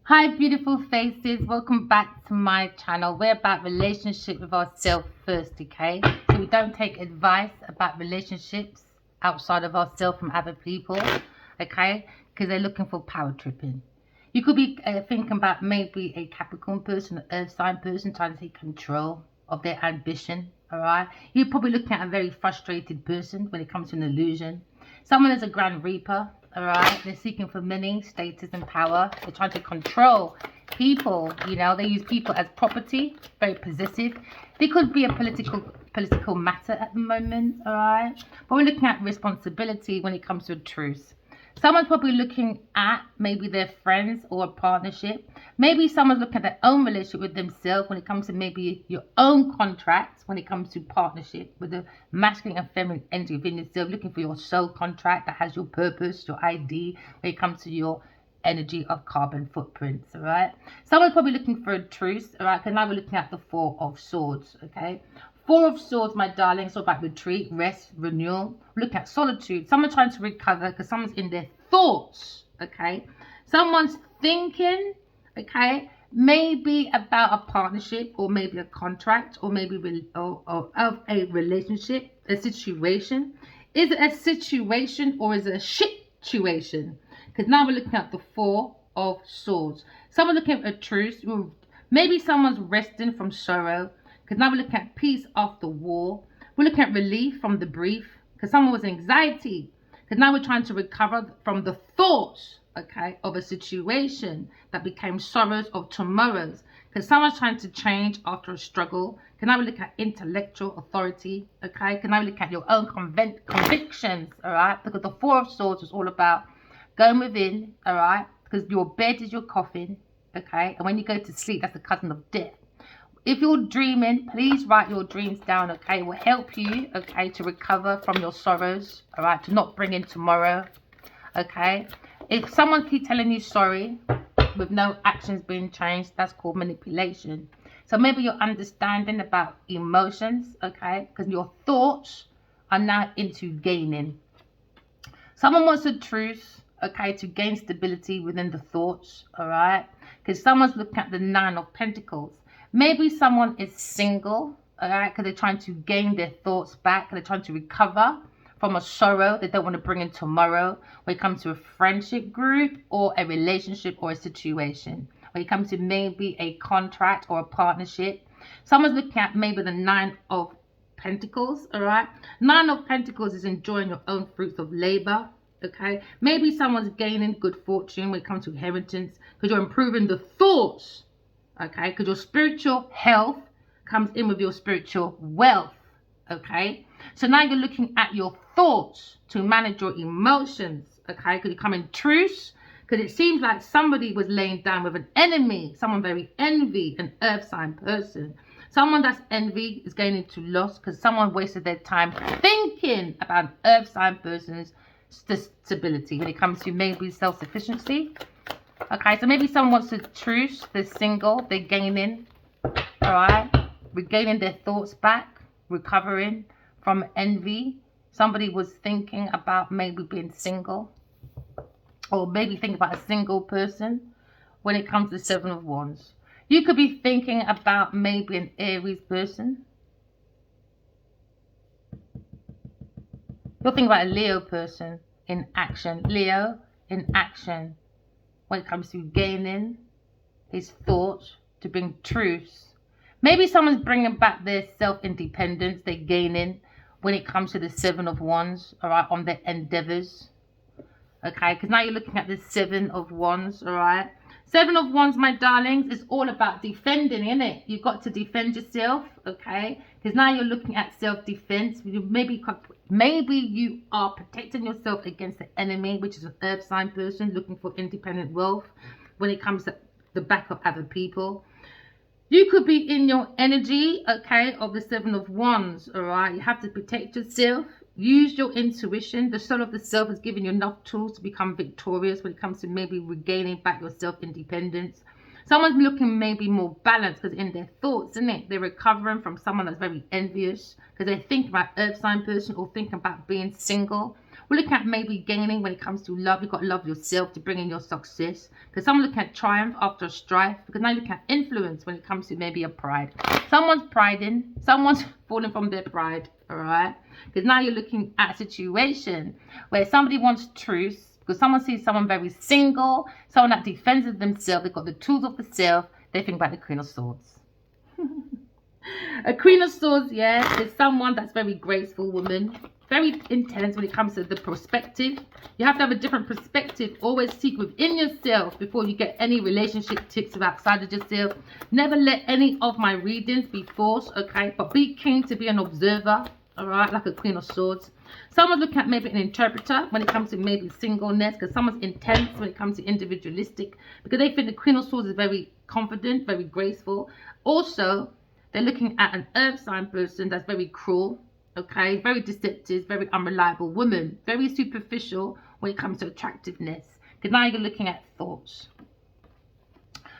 Hi, beautiful faces. Welcome back to my channel. We're about relationship with ourselves first, okay? So we don't take advice about relationships outside of ourselves from other people, okay? Because they're looking for power tripping. You could be thinking about maybe a Capricorn person, an Earth sign person trying to take control of their ambition, all right? You're probably looking at a very frustrated person when it comes to an illusion. Someone is a Grand Reaper, all right? They're seeking for money, status, and power. They're trying to control people. They use people as property, very possessive. They could be a political matter at the moment, all right? But we're looking at responsibility when it comes to a truce. Someone's probably looking at maybe their friends or a partnership. Maybe someone's looking at their own relationship with themselves when it comes to maybe your own contracts, when it comes to partnership with the masculine and feminine energy within yourself, looking for your soul contract that has your purpose, your ID, when it comes to your energy of carbon footprints, all right? Someone's probably looking for a truce, all right? Because now we're looking at the Four of Swords, okay? Four of Swords, my darling, it's all about retreat, rest, renewal. Look at solitude. Someone trying to recover because someone's in their thoughts, okay? Someone's thinking, okay, maybe about a partnership or maybe a contract or maybe of a relationship, a situation. Is it a situation or is it a situation? Because now we're looking at the Four of Swords. Someone looking at a truce. Maybe someone's resting from sorrow. Because now we're looking at peace after war. We're looking at relief from the brief. Because someone was in anxiety. Because now we're trying to recover from the thoughts, okay, of a situation that became sorrows of tomorrows. Because someone's trying to change after a struggle. Because now we look at intellectual authority, okay. Because now we look at your own convictions, all right. Because the Four of Swords is all about going within, all right. Because your bed is your coffin, okay. And when you go to sleep, that's the cousin of death. If you're dreaming, please write your dreams down, okay? It will help you, okay, to recover from your sorrows, all right? To not bring in tomorrow, okay? If someone keeps telling you sorry with no actions being changed, that's called manipulation. So maybe you're understanding about emotions, okay? Because your thoughts are now into gaining. Someone wants a truce, okay, to gain stability within the thoughts, all right? Because someone's looking at the Nine of Pentacles. Maybe someone is single, all right, because they're trying to gain their thoughts back. They're trying to recover from a sorrow they don't want to bring in tomorrow when it comes to a friendship group or a relationship or a situation. When it comes to maybe a contract or a partnership. Someone's looking at maybe the Nine of Pentacles, all right? Nine of Pentacles is enjoying your own fruits of labor, okay? Maybe someone's gaining good fortune when it comes to inheritance because you're improving the thoughts, okay? Because your spiritual health comes in with your spiritual wealth, okay? So now you're looking at your thoughts to manage your emotions, okay? Because you come in truce, because it seems like somebody was laying down with an enemy, someone very envy, an earth sign person. Someone that's envy is going into loss because someone wasted their time thinking about an earth sign person's stability when it comes to maybe self-sufficiency. Okay, so maybe someone wants a truce, they're single, they're gaining, all right, regaining their thoughts back, recovering from envy. Somebody was thinking about maybe being single, or maybe think about a single person when it comes to the Seven of Wands. You could be thinking about maybe an Aries person. You're thinking about a Leo person in action. Leo in action. When it comes to gaining his thoughts to bring truth. Maybe someone's bringing back their self-independence. They're gaining when it comes to the Seven of Wands, all right, on their endeavors. Okay, because now you're looking at the Seven of Wands, all right. Seven of Wands, my darlings, is all about defending, isn't it? You've got to defend yourself, okay? Because now you're looking at self-defense. Maybe you are protecting yourself against the enemy, which is an earth sign person looking for independent wealth when it comes to the back of other people. You could be in your energy, okay, of the Seven of Wands, all right? You have to protect yourself. Use your intuition. The soul of the self is giving you enough tools to become victorious when it comes to maybe regaining back your self-independence. Someone's looking maybe more balanced because in their thoughts, isn't it? They're recovering from someone that's very envious because they're thinking about earth sign person or thinking about being single We're looking at maybe gaining when it comes to love. You've got to love yourself to bring in your success. Because someone looking at triumph after a strife. Because now you're looking at influence when it comes to maybe a pride. Someone's priding. Someone's falling from their pride. All right. Because now you're looking at a situation where somebody wants truth. Because someone sees someone very single. Someone that defends themselves. They've got the tools of the self. They think about the Queen of Swords. A Queen of Swords, yeah, is someone that's very graceful woman. Very intense when it comes to the perspective. You have to have a different perspective. Always seek within yourself before you get any relationship tips of outside of yourself. Never let any of my readings be forced, okay? But be keen to be an observer, all right? Like a Queen of Swords. Someone's looking at maybe an interpreter when it comes to maybe singleness. Because someone's intense when it comes to individualistic. Because they think the Queen of Swords is very confident, very graceful. Also, they're looking at an earth sign person that's very cruel. Okay, very deceptive, very unreliable woman, very superficial when it comes to attractiveness. Because now you're looking at thoughts.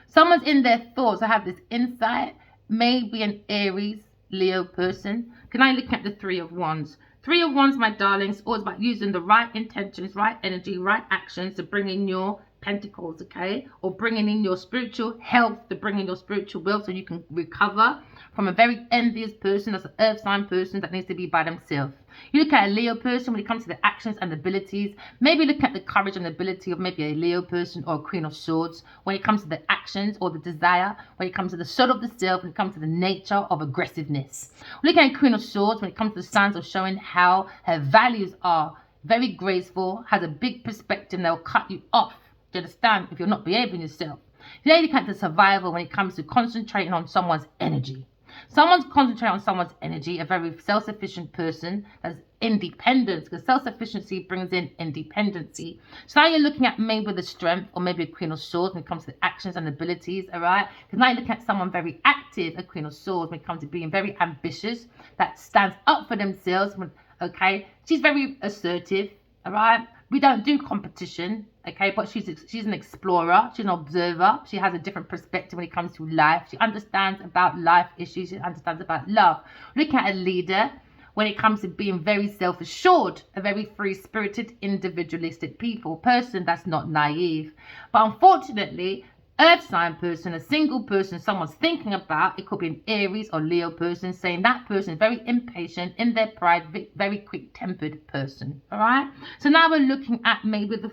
Someone's in their thoughts. I have this insight. Maybe an Aries, Leo person. Because now you're looking at the Three of Wands. Three of Wands, my darlings, always about using the right intentions, right energy, right actions to bring in your pentacles, okay? Or bringing in your spiritual health, to bring in your spiritual wealth so you can recover from a very envious person, that's an earth sign person that needs to be by themselves. You look at a Leo person when it comes to the actions and abilities. Maybe look at the courage and ability of maybe a Leo person or a Queen of Swords when it comes to the actions or the desire, when it comes to the soul of the self, when it comes to the nature of aggressiveness. Look at a Queen of Swords when it comes to the signs of showing how her values are very graceful, has a big perspective, and they'll cut you off. Do you understand? If you're not behaving yourself. You look at the survival when it comes to concentrating on someone's energy. Someone's concentrating on someone's energy, a very self-sufficient person that's independence, because self-sufficiency brings in independency. So now you're looking at maybe the strength or maybe a Queen of Swords when it comes to actions and abilities, all right? Because now you're looking at someone very active, a Queen of Swords, when it comes to being very ambitious, that stands up for themselves, okay? She's very assertive, all right? We don't do competition, okay, but she's an explorer, she's an observer, she has a different perspective when it comes to life, she understands about life issues, she understands about love. Look at a leader when it comes to being very self-assured, a very free-spirited, individualistic person that's not naive. But unfortunately, earth sign person, a single person someone's thinking about, it could be an Aries or Leo person, saying that person is very impatient, in their pride, very quick-tempered person, all right? So now we're looking at maybe the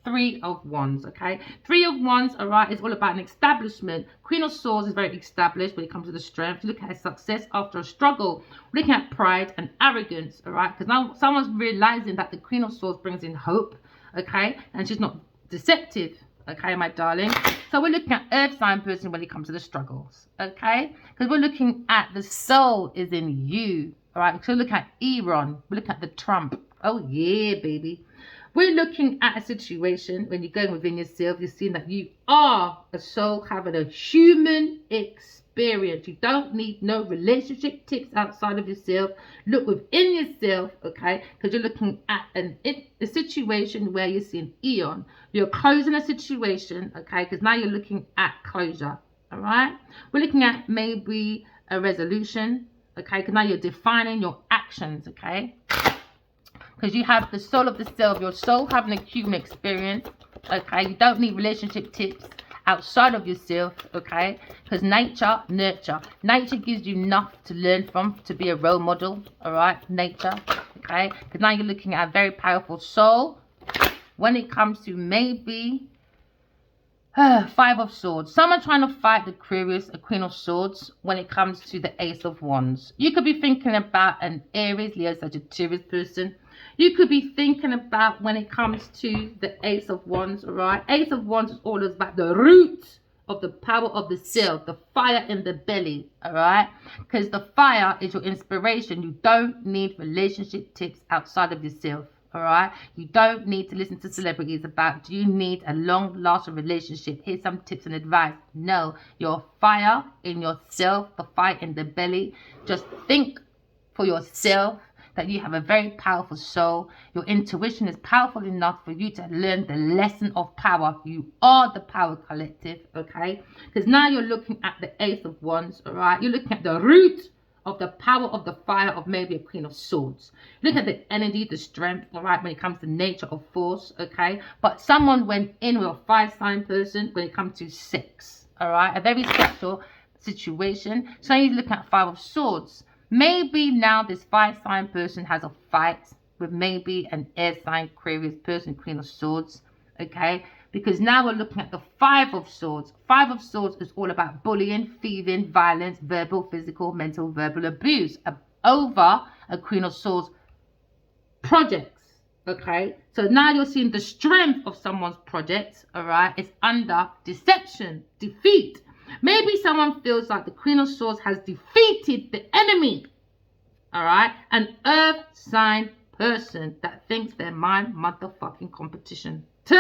Three of Wands, okay? Three of Wands, all right, is all about an establishment. Queen of Swords is very established when it comes to the strength. Look at success after a struggle. We're looking at pride and arrogance, all right? Because now someone's realizing that the Queen of Swords brings in hope, okay? And she's not deceptive, okay, my darling? So we're looking at earth sign person when it comes to the struggles, okay? Because we're looking at the soul is in you, all right? So look at Eron. We're looking at the Trump. Oh, yeah, baby. We're looking at a situation when you're going within yourself, you're seeing that you are a soul having a human experience. You don't need no relationship tips outside of yourself. Look within yourself, okay? Because you're looking at a situation where you're seeing Eon. You're closing a situation, okay? Because now you're looking at closure, all right? We're looking at maybe a resolution, okay? Because now you're defining your actions, okay? Because you have the soul of the self, your soul having a human experience, okay? You don't need relationship tips outside of yourself, okay? Because nature, nurture. Nature gives you enough to learn from, to be a role model, all right? Nature, okay? Because now you're looking at a very powerful soul when it comes to maybe Five of Swords. Someone trying to fight the Aquarius, a Queen of Swords, when it comes to the Ace of Wands. You could be thinking about an Aries, Leo, Sagittarius person. You could be thinking about when it comes to the Ace of Wands, all right? Ace of Wands is all about the root of the power of the self, the fire in the belly, all right? Because the fire is your inspiration. You don't need relationship tips outside of yourself, all right? You don't need to listen to celebrities about, do you need a long-lasting relationship? Here's some tips and advice. No, your fire in yourself, the fire in the belly. Just think for yourself that you have a very powerful soul. Your intuition is powerful enough for you to learn the lesson of power. You are the power collective, okay? Because now you're looking at the Ace of Wands, all right? You're looking at the root of the power of the fire of maybe a Queen of Swords. Look at the energy, the strength, all right, when it comes to nature of force, okay? But someone went in with a fire sign person when it comes to sex, all right? A very sexual situation. So you look at Five of Swords. Maybe now this fire sign person has a fight with maybe an air sign Aquarius person, Queen of Swords, okay? Because now we're looking at the Five of Swords. Five of Swords is all about bullying, thieving, violence, verbal, physical, mental, verbal abuse over a Queen of Swords projects, okay? So now you're seeing the strength of someone's project, all right? It's under deception, defeat. Maybe someone feels like the Queen of Swords has defeated the enemy, all right? An earth sign person that thinks they're my motherfucking competition. So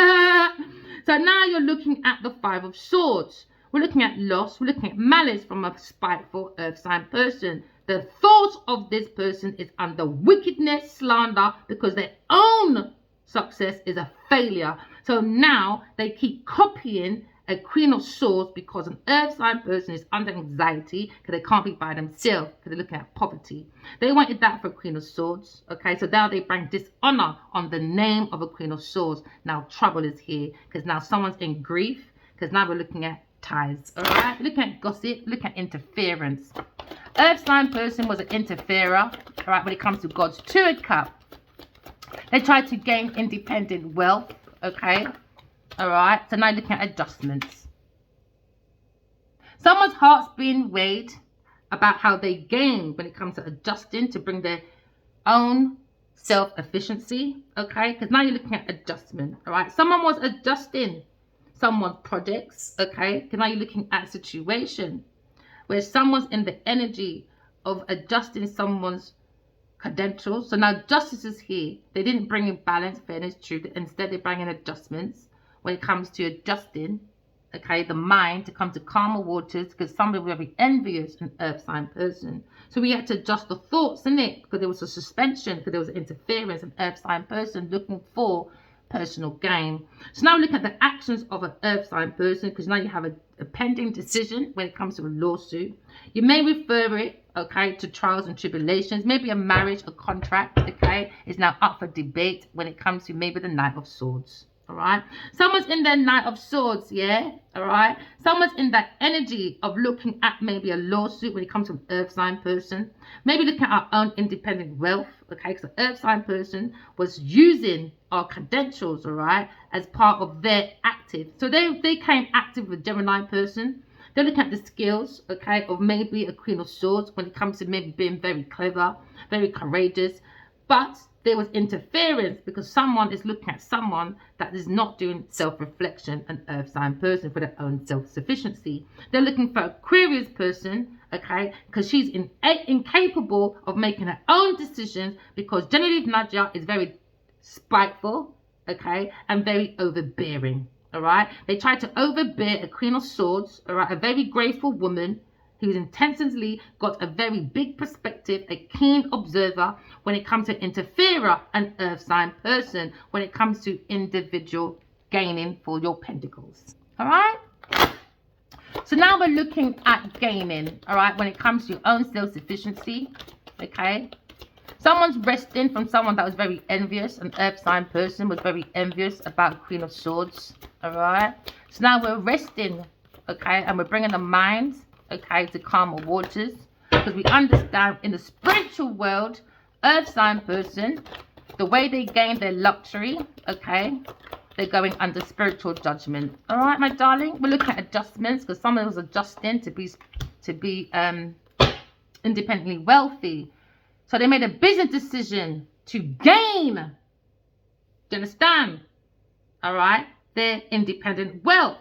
now you're looking at the Five of Swords. We're looking at loss. We're looking at malice from a spiteful earth sign person. The thoughts of this person is under wickedness, slander, because their own success is a failure. So now they keep copying a Queen of Swords because an earth sign person is under anxiety because they can't be by themselves because they're looking at poverty. They wanted that for a Queen of Swords, okay? So now they bring dishonor on the name of a Queen of Swords. Now trouble is here because now someone's in grief because now we're looking at ties, all right? Looking at gossip, looking at interference. Earth sign person was an interferer, all right, when it comes to God's Two Cup. They tried to gain independent wealth, okay? All right, so now looking at adjustments. Someone's heart's being weighed about how they gain when it comes to adjusting to bring their own self-efficiency, okay? Because now you're looking at adjustment, all right? Someone was adjusting someone's projects, okay? Because now you're looking at a situation where someone's in the energy of adjusting someone's credentials. So now justice is here. They didn't bring in balance, fairness, truth. Instead, they bring in adjustments when it comes to adjusting, okay, the mind to come to calmer waters because somebody was very envious, an earth sign person. So we had to adjust the thoughts, innit? Because there was a suspension, because there was interference, an earth sign person looking for personal gain. So now look at the actions of an earth sign person because now you have a pending decision when it comes to a lawsuit. You may refer it, okay, to trials and tribulations. Maybe a marriage, a contract, okay, is now up for debate when it comes to maybe the Knight of Swords. All right, someone's in their Knight of Swords, yeah, all right. Someone's in that energy of looking at maybe a lawsuit when it comes to an earth sign person. Maybe looking at our own independent wealth, okay, because the earth sign person was using our credentials, all right, as part of their active. So they came active with a Gemini person. They're looking at the skills, okay, of maybe a Queen of Swords when it comes to maybe being very clever, very courageous, but there was interference because someone is looking at someone that is not doing self-reflection, an earth sign person for their own self-sufficiency. They're looking for a Aquarius person, okay, because she's incapable of making her own decisions because Genevieve Nadja is very spiteful, okay, and very overbearing, all right. They tried to overbear a Queen of Swords, all right, a very grateful woman who's intentionally got a very big perspective, a keen observer when it comes to interferer, an earth sign person, when it comes to individual gaining for your pentacles. All right? So now we're looking at gaining, all right, when it comes to your own self-sufficiency, okay? Someone's resting from someone that was very envious, an earth sign person was very envious about Queen of Swords, all right? So now we're resting, okay, and we're bringing the mind, okay, to calmer waters because we understand in the spiritual world, earth sign person, the way they gain their luxury, okay, they're going under spiritual judgment. All right, my darling, we're looking at adjustments because someone was adjusting to be independently wealthy. So they made a business decision to gain, do you understand? All right, their independent wealth.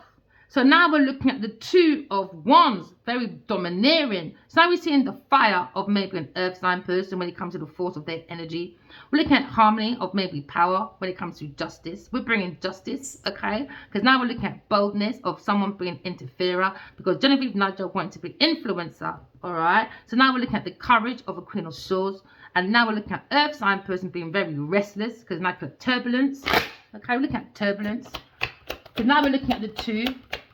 So now we're looking at the Two of Wands, very domineering. So now we're seeing the fire of maybe an earth sign person when it comes to the force of their energy. We're looking at harmony of maybe power when it comes to justice. We're bringing justice, okay? Because now we're looking at boldness of someone being interferer because Genevieve Nadja wanted to be influencer, all right? So now we're looking at the courage of a Queen of Swords. And now we're looking at earth sign person being very restless because now we're turbulence. Okay, we're looking at turbulence. Because now we're looking at the Two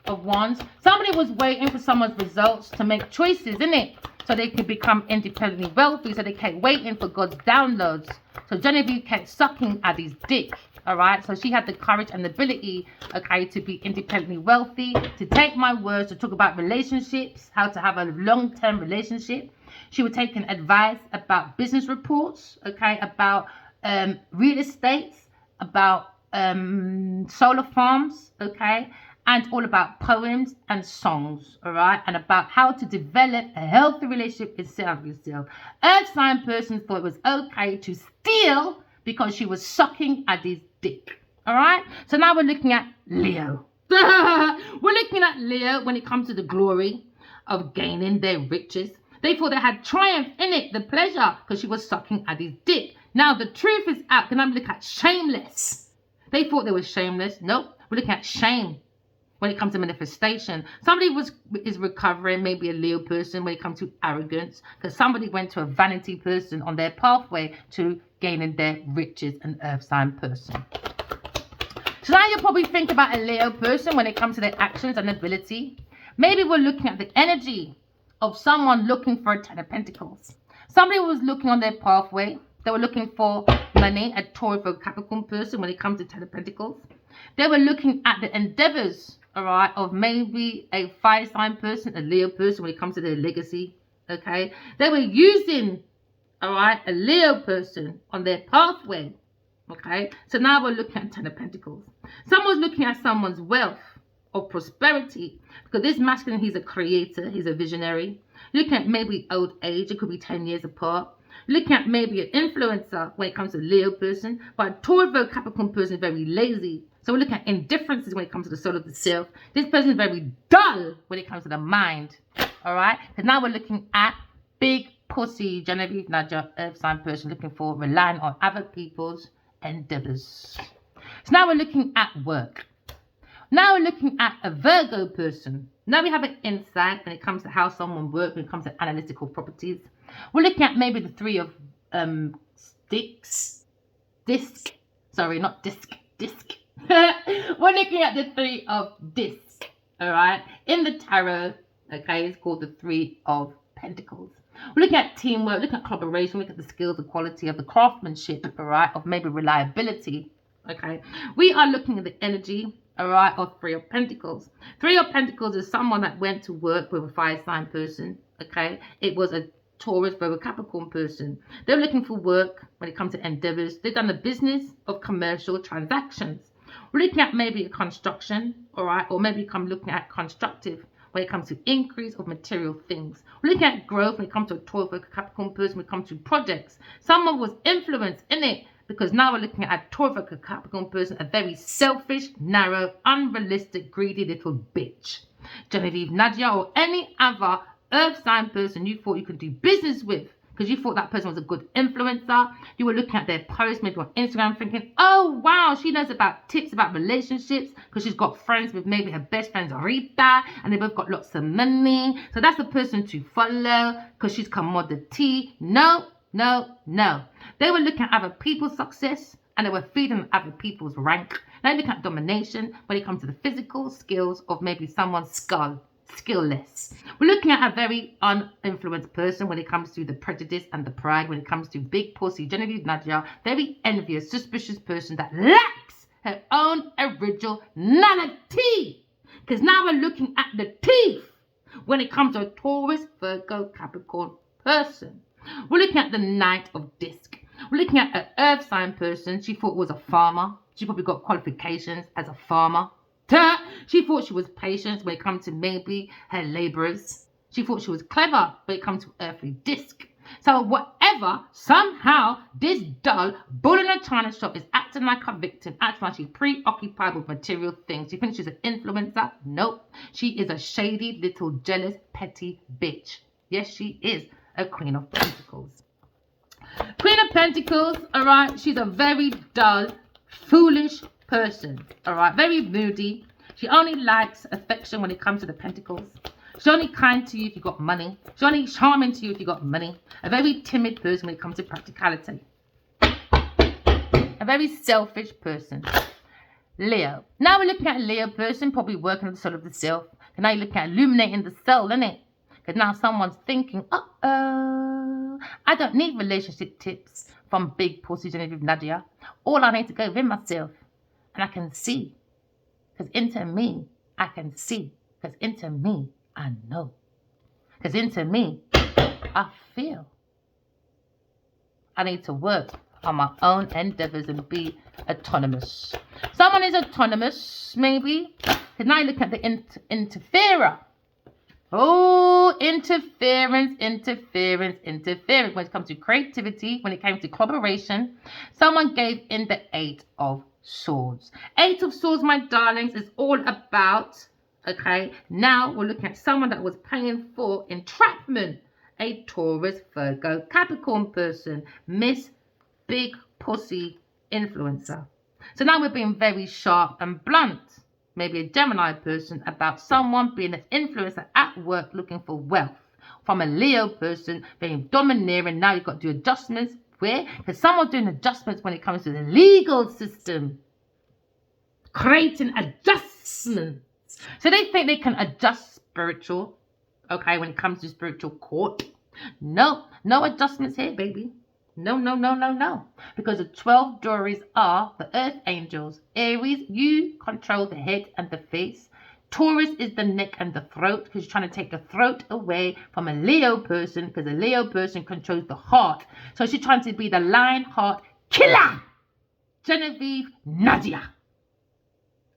of Wands. Somebody was waiting for someone's results to make choices, isn't it? so they could become independently wealthy. So they kept waiting for God's downloads. So Genevieve kept sucking at his dick. All right, so she had the courage and the ability, okay, to be independently wealthy, to take my words, to talk about relationships, how to have a long-term relationship. She was taking advice about business reports, okay, about real estate, about solar farms, okay, and all about poems and songs, all right, and about how to develop a healthy relationship inside of yourself. Earth sign person thought it was okay to steal because she was sucking at his dick. All right. So now we're looking at Leo. We're looking at Leo when it comes to the glory of gaining their riches. They thought they had triumph in it, the pleasure, because she was sucking at his dick. Now the truth is out. Can I look at shameless? They thought they were shameless. Nope. We're looking at shame when it comes to manifestation. Somebody is recovering, maybe a Leo person, when it comes to arrogance, because somebody went to a vanity person on their pathway to gaining their riches, an earth sign person. So now you probably think about a Leo person when it comes to their actions and ability. Maybe we're looking at the energy of someone looking for a 10 of Pentacles. Somebody was looking on their pathway. They were looking for money, a Taurus or Capricorn person when it comes to 10 of Pentacles. They were looking at the endeavors, all right, of maybe a fire sign person, a Leo person when it comes to their legacy, okay? They were using, all right, a Leo person on their pathway, okay? So now we're looking at 10 of Pentacles. Someone's looking at someone's wealth or prosperity, because this masculine, he's a creator, he's a visionary. Looking at maybe old age, it could be 10 years apart. Looking at maybe an influencer when it comes to a Leo person, but a Taurus Capricorn person is very lazy. So we're looking at indifferences when it comes to the soul of the self. This person is very dull when it comes to the mind. All right? Because now we're looking at big pussy, Genevieve Nadia, earth sign person looking for relying on other people's endeavors. So now we're looking at work. Now we're looking at a Virgo person. Now we have an insight when it comes to how someone works, when it comes to analytical properties. We're looking at maybe the 3 of disc. Sorry, not disc. We're looking at the 3 of disc. All right. In the tarot, okay, it's called the 3 of Pentacles. We're looking at teamwork, looking at collaboration, looking at the skills, the quality of the craftsmanship, all right, of maybe reliability. Okay. We are looking at the energy, all right, of 3 of Pentacles. 3 of Pentacles is someone that went to work with a fire sign person. Okay. It was a Taurus, Virgo, Capricorn person. They're looking for work when it comes to endeavors. They've done the business of commercial transactions. We're looking at maybe a construction, all right, or maybe come looking at constructive when it comes to increase of material things. We're looking at growth when it comes to a Taurus, Virgo, Capricorn person, when it comes to projects. Someone was influenced in it, because now we're looking at a Taurus, Virgo, Capricorn person, a very selfish, narrow, unrealistic, greedy little bitch. Genevieve Nadia or any other earth sign person you thought you could do business with, because you thought that person was a good influencer. You were looking at their posts maybe on Instagram thinking, oh wow, she knows about tips about relationships because she's got friends with maybe her best friend Rita, and they both got lots of money, so that's the person to follow because she's commodity. No. They were looking at other people's success and they were feeding other people's rank. They look at domination when it comes to the physical skills of maybe someone's skillless. We're looking at a very uninfluenced person when it comes to the prejudice and the pride, when it comes to big pussy, Genevieve Nadia, very envious, suspicious person that lacks her own originality. Because now we're looking at the teeth when it comes to a Taurus, Virgo, Capricorn person. We're looking at the Knight of Disc. We're looking at an earth sign person. She thought was a farmer. She probably got qualifications as a farmer. She thought she was patient when it comes to maybe her labourers. She thought she was clever when it comes to earthly disc. So whatever, somehow, this dull bull in a china shop is acting like a victim, acting like she's preoccupied with material things. You think she's an influencer? Nope. She is a shady, little, jealous, petty bitch. Yes, she is a Queen of Pentacles. Queen of Pentacles, all right, she's a very dull, foolish person, all right, very moody. She only likes affection when it comes to the Pentacles. She's only kind to you if you got money. She's only charming to you if you got money. A very timid person when it comes to practicality. A very selfish person. Leo. Now we're looking at a Leo person probably working on the soul of the self. And now you're looking at illuminating the soul, isn't it? Because now someone's thinking, uh-oh, I don't need relationship tips from Big Pussy Genevieve Nadia. All I need to go within myself. And I can see. Because into me, I can see. Because into me, I know. Because into me, I feel. I need to work on my own endeavors and be autonomous. Someone is autonomous, maybe. Because now you look at the interferer. Oh, interference. When it comes to creativity, when it came to collaboration, someone gave in the 8 of Swords. 8 of Swords, my darlings, is all about, okay, now we're looking at someone that was paying for entrapment. A Taurus, Virgo, Capricorn person, Miss Big Pussy Influencer. So now we're being very sharp and blunt. Maybe a Gemini person about someone being an influencer at work looking for wealth. From a Leo person being domineering. Now you've got to do adjustments. Where? Because someone's doing adjustments when it comes to the legal system. Creating adjustments. So they think they can adjust spiritual. Okay, when it comes to spiritual court. No adjustments here, baby. No. Because the 12 Dories are the earth angels. Aries, you control the head and the face. Taurus is the neck and the throat, because you're trying to take the throat away from a Leo person, because a Leo person controls the heart. So she's trying to be the lion heart killer. Genevieve Nadia,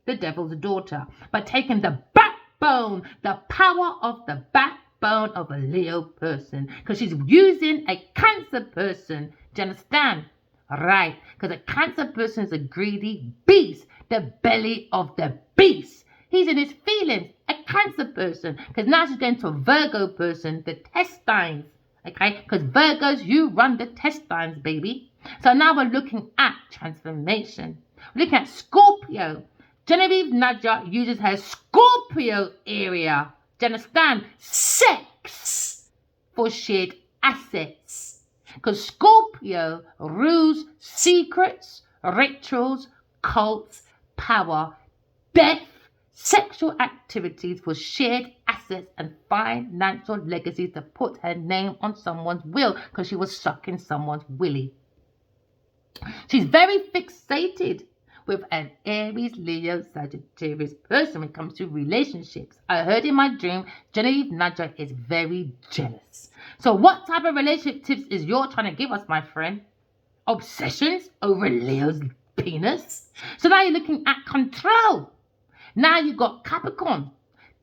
the devil's daughter, but taking the backbone, the power of the backbone of a Leo person, because she's using a Cancer person. Do you understand? Right, because a Cancer person is a greedy beast, the belly of the beast. He's in his feelings, a Cancer person, because now she's going to a Virgo person, the intestines. Okay, because Virgos, you run the intestines, baby. So now we're looking at transformation. We're looking at Scorpio. Genevieve Nadia uses her Scorpio area. Do you understand? Sex for shared assets. Because Scorpio rules secrets, rituals, cults, power, death, sexual activities for shared assets and financial legacies to put her name on someone's will because she was sucking someone's willy. She's very fixated with an Aries, Leo, Sagittarius person when it comes to relationships. I heard in my dream, Genevieve Nadia is very jealous. So what type of relationship tips is you're trying to give us, my friend? Obsessions over Leo's penis? So now you're looking at control. Now you've got Capricorn.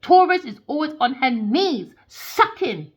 Taurus is always on her knees, sucking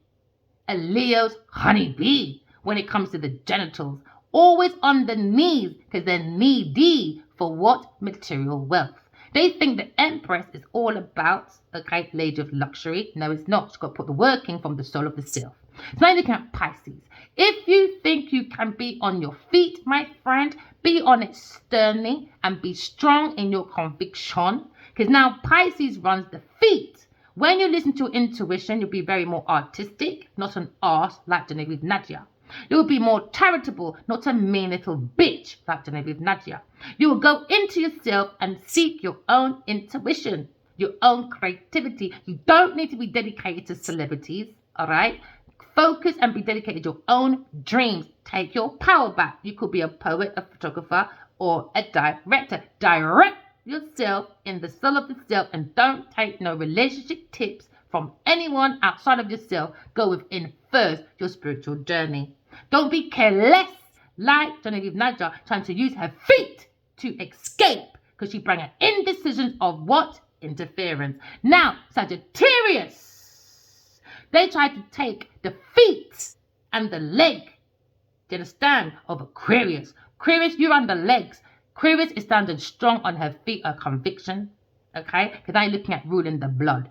a Leo's honeybee when it comes to the genitals. Always on the knees because they're needy for what? Material wealth. They think the Empress is all about, okay, lady of luxury. No, it's not. She's got to put the work in from the soul of the self. So now you're looking at Pisces. If you think you can be on your feet, my friend, be on it sternly and be strong in your conviction. Because now Pisces runs the feet. When you listen to your intuition, you'll be very more artistic, not an arse like Genevieve Nadia. You will be more charitable, not a mean little bitch like Genevieve Nadia. You will go into yourself and seek your own intuition, your own creativity. You don't need to be dedicated to celebrities, all right? Focus and be dedicated to your own dreams. Take your power back. You could be a poet, a photographer, or a director. Direct yourself in the soul of the self and don't take no relationship tips from anyone outside of yourself. Go within first your spiritual journey. Don't be careless like Genevieve Nadia trying to use her feet to escape because she bring an indecision of what? Interference. Now, Sagittarius, they try to take the feet and the leg, do you understand, of Aquarius. Aquarius, you're on the legs. Aquarius is standing strong on her feet, her conviction, okay? Because now you're looking at ruling the blood.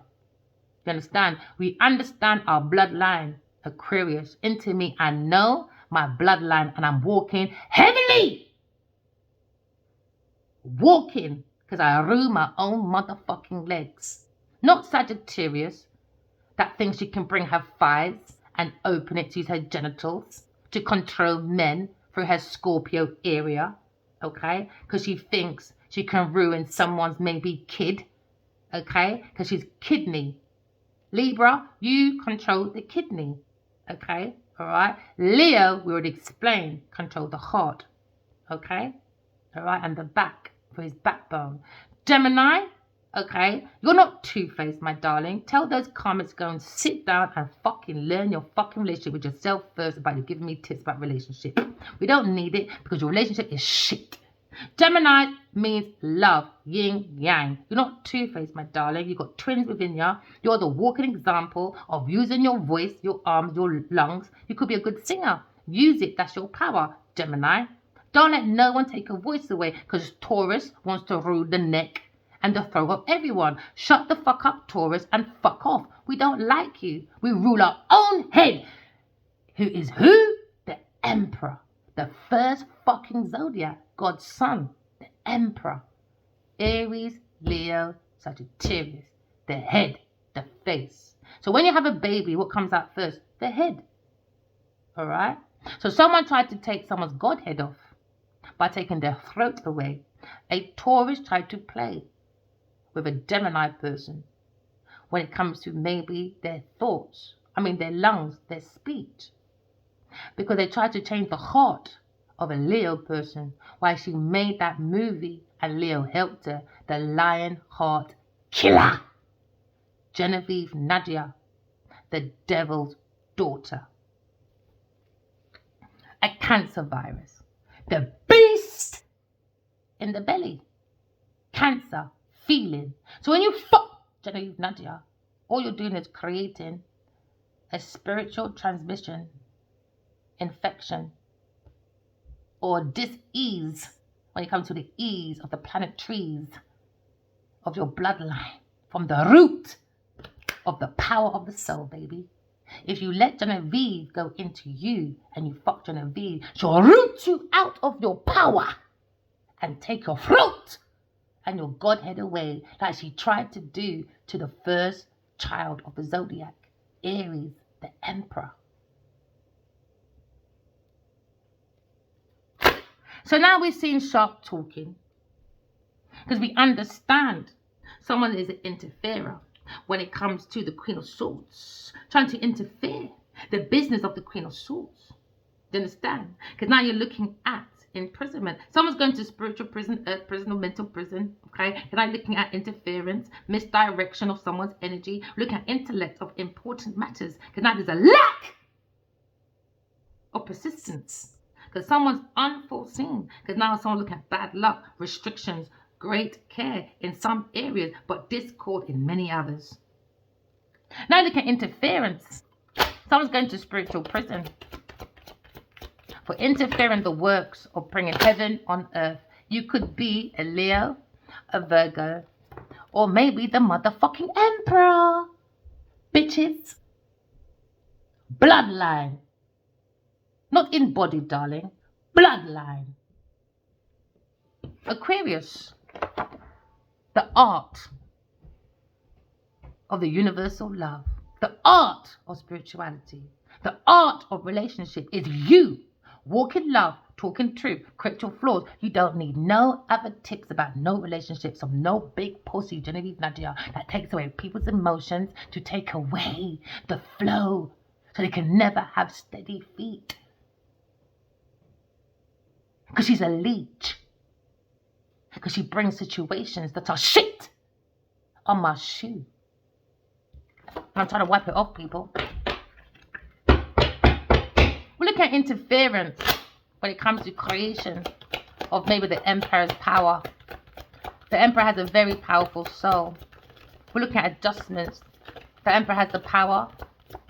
You understand? We understand our bloodline, Aquarius. Into me, I know my bloodline and I'm walking heavily. Walking because I rule my own motherfucking legs. Not Sagittarius that thinks she can bring her thighs and open it to use her genitals to control men through her Scorpio area. Okay, because she thinks she can ruin someone's maybe kid, okay, because she's kidney Libra, you control the kidney. Okay, all right. Leo, we already explained, control the heart. Okay, all right, and the back for his backbone. Gemini, okay, you're not two-faced, my darling. Tell those comments, go and sit down and fucking learn your fucking relationship with yourself first about you giving me tips about relationship. We don't need it because your relationship is shit. Gemini means love, yin, yang. You're not two-faced, my darling. You've got twins within you. You're the walking example of using your voice, your arms, your lungs. You could be a good singer. Use it. That's your power, Gemini. Don't let no one take your voice away because Taurus wants to rule the neck and the throat of everyone. Shut the fuck up, Taurus, and fuck off. We don't like you. We rule our own head. Who is who? The Emperor. The first fucking zodiac. God's son. The Emperor. Aries, Leo, Sagittarius. The head. The face. So when you have a baby, what comes out first? The head. Alright? So someone tried to take someone's godhead off by taking their throat away. A Taurus tried to play with a Gemini person when it comes to maybe their thoughts. Their lungs, their speech. Because they tried to change the heart of a Leo person while she made that movie and Leo helped her. The Lion Heart Killer. Genevieve Nadia, the devil's daughter. A cancer virus. The beast in the belly. Cancer. Feeling. So when you fuck Genevieve Nadia, all you're doing is creating a spiritual transmission, infection, or dis-ease when it comes to the ease of the planet trees of your bloodline from the root of the power of the soul, baby. If you let Genevieve go into you and you fuck Genevieve, she'll root you out of your power and take your throat and your godhead away like she tried to do to the first child of the zodiac, Aries, the Emperor. So now we're seeing sharp talking because we understand someone is an interferer when it comes to the Queen of Swords, trying to interfere the business of the Queen of Swords. Do you understand? Because now you're looking at imprisonment. Someone's going to spiritual prison, earth prison, or mental prison. Okay, and I'm looking at interference, misdirection of someone's energy, looking at intellect of important matters. Because now there's a lack of persistence. Because someone's unforeseen. Because now someone's looking at bad luck, restrictions, great care in some areas, but discord in many others. Now look at interference. Someone's going to spiritual prison for interfering the works of bringing heaven on earth. You could be a Leo, a Virgo, or maybe the motherfucking Emperor. Bitches. Bloodline. Not embodied, darling. Bloodline. Aquarius. The art of the universal love. The art of spirituality. The art of relationship is you. Walk in love, talk in truth, correct your flaws. You don't need no other tips about no relationships of no big pussy Genevieve Nadia that takes away people's emotions to take away the flow so they can never have steady feet. Because she's a leech. Because she brings situations that are shit on my shoe. And I'm trying to wipe it off, people. We look at interference when it comes to creation of maybe the Emperor's power. The Emperor has a very powerful soul. We're looking at adjustments. The Emperor has the power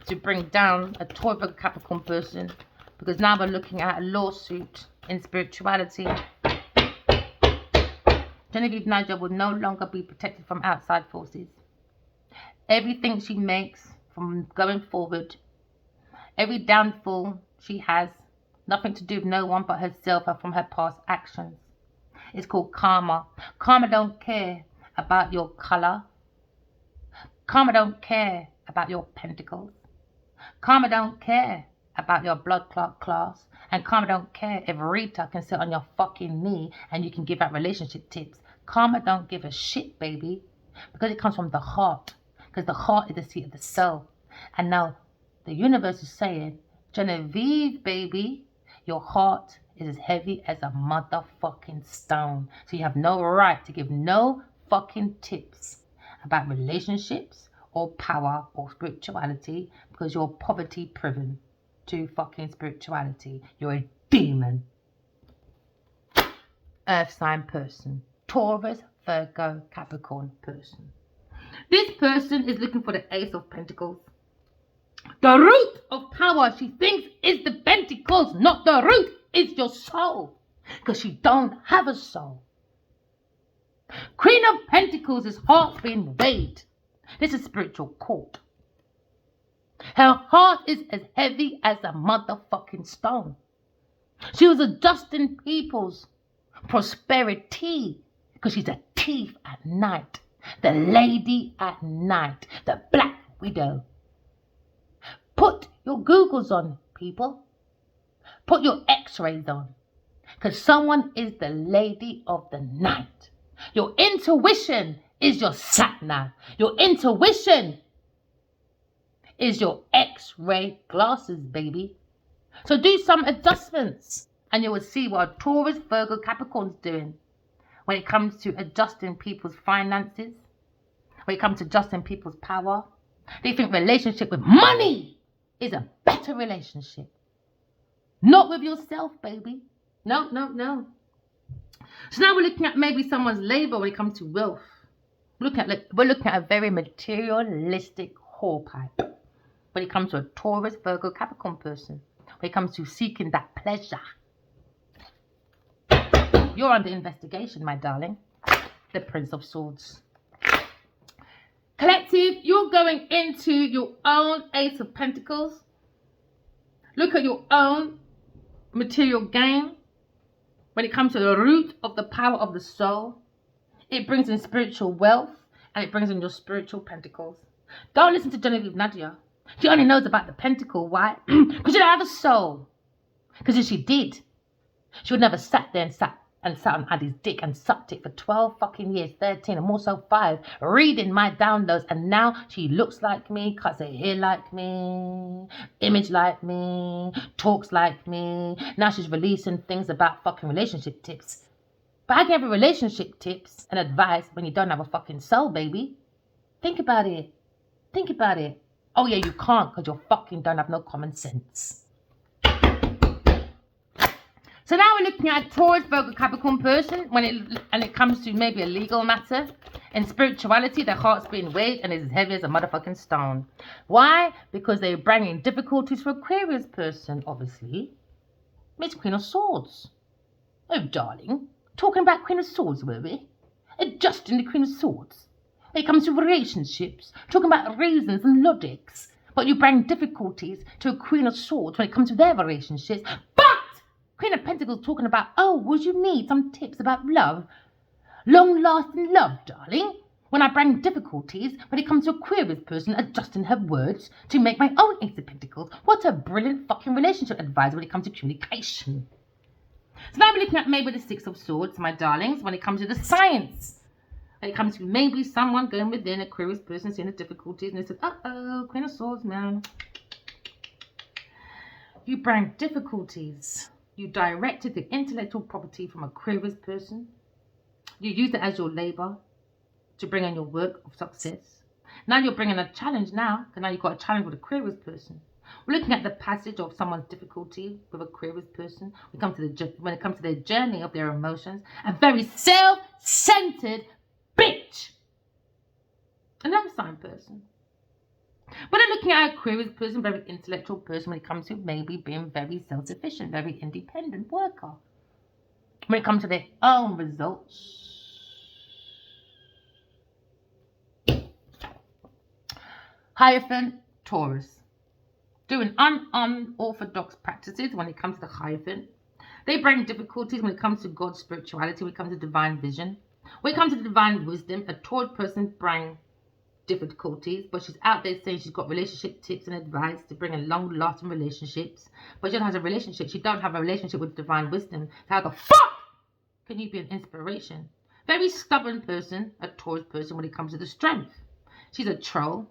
to bring down a Tauro Capricorn person, because now we're looking at a lawsuit in spirituality. Genevieve Nadia will no longer be protected from outside forces. Everything she makes from going forward, every downfall she has, nothing to do with no one but herself and from her past actions. It's called karma. Karma don't care about your color. Karma don't care about your pentacles. Karma don't care about your blood clot class. And karma don't care if Rita can sit on your fucking knee and you can give out relationship tips. Karma don't give a shit, baby. Because it comes from the heart. because the heart is the seat of the soul. And now the universe is saying, Genevieve, baby, your heart is as heavy as a motherfucking stone. So you have no right to give no fucking tips about relationships or power or spirituality, because you're poverty priven to fucking spirituality. You're a demon. Earth sign person. Taurus, Virgo, Capricorn person. This person is looking for the Ace of Pentacles. The root of power she thinks is the pentacles, not the root is your soul, because she don't have a soul. Queen of Pentacles is heart being weighed. This is spiritual court. Her heart is as heavy as a motherfucking stone. She was adjusting people's prosperity because she's a thief at night. The lady at night. The Black Widow. Put your Googles on, people. Put your X-rays on. Because someone is the lady of the night. Your intuition is your sat-nav. Your intuition is your X-ray glasses, baby. So do some adjustments and you will see what a Taurus, Virgo, Capricorn's doing when it comes to adjusting people's finances, when it comes to adjusting people's power. They think relationship with money is a better relationship. Not with yourself, baby. No, no, no. So now we're looking at maybe someone's labor when it comes to wealth. We're looking at a very materialistic whorepipe when it comes to a Taurus, Virgo, Capricorn person. When it comes to seeking that pleasure. You're under investigation, my darling. The Prince of Swords. Collective, you're going into your own Ace of Pentacles. Look at your own material gain. When it comes to the root of the power of the soul, it brings in spiritual wealth and it brings in your spiritual pentacles. Don't listen to Genevieve Nadia. She only knows about the pentacle. Why? Because she don't have a soul. Because if she did, she would never sat there and sat on Addy's dick and sucked it for 12 fucking years, 13 and more so 5, reading my downloads. And now she looks like me, cuts her hair like me, image like me, talks like me. Now she's releasing things about fucking relationship tips. But I gave her relationship tips and advice when you don't have a fucking soul, baby. Think about it. Think about it. Oh yeah, you can't because you fucking don't have no common sense. So now we're looking at a Taurus, Virgo, Capricorn person when it comes to maybe a legal matter. In spirituality, their heart's being weighed and is as heavy as a motherfucking stone. Why? Because they're bringing difficulties for Aquarius person, obviously. It's Queen of Swords. Oh, darling. Talking about Queen of Swords, were we? Adjusting the Queen of Swords. When it comes to relationships, talking about reasons and logics. But you bring difficulties to a Queen of Swords when it comes to their relationships. But Queen of Pentacles talking about, oh, would you need some tips about love? Long-lasting love, darling. When I bring difficulties when it comes to Aquarius person adjusting her words to make my own Ace of Pentacles. What a brilliant fucking relationship advisor when it comes to communication. So now we're looking at maybe the Six of Swords, my darlings, when it comes to the science. When it comes to maybe someone going within Aquarius person seeing the difficulties and they said, uh-oh, Queen of Swords, man. You bring difficulties. You directed the intellectual property from Aquarius person. You used it as your labor to bring in your work of success. Now you're bringing a challenge now, because now you've got a challenge with Aquarius person. We're looking at the passage of someone's difficulty with Aquarius person. When it comes to their journey of their emotions. A very self-centered bitch. Another sign person. But I'm looking at Aquarius person, very intellectual person when it comes to maybe being very self-sufficient, very independent worker. When it comes to their own results. Hierophant, Taurus. Doing unorthodox practices when it comes to the Hierophant. They bring difficulties when it comes to God's spirituality, when it comes to divine vision. When it comes to divine wisdom, a Taurus person brings difficulties, but she's out there saying she's got relationship tips and advice to bring in long-lasting relationships. But she don't have a relationship. She don't have a relationship with divine wisdom. So how the fuck can you be an inspiration? Very stubborn person, a Taurus person when it comes to the strength. She's a troll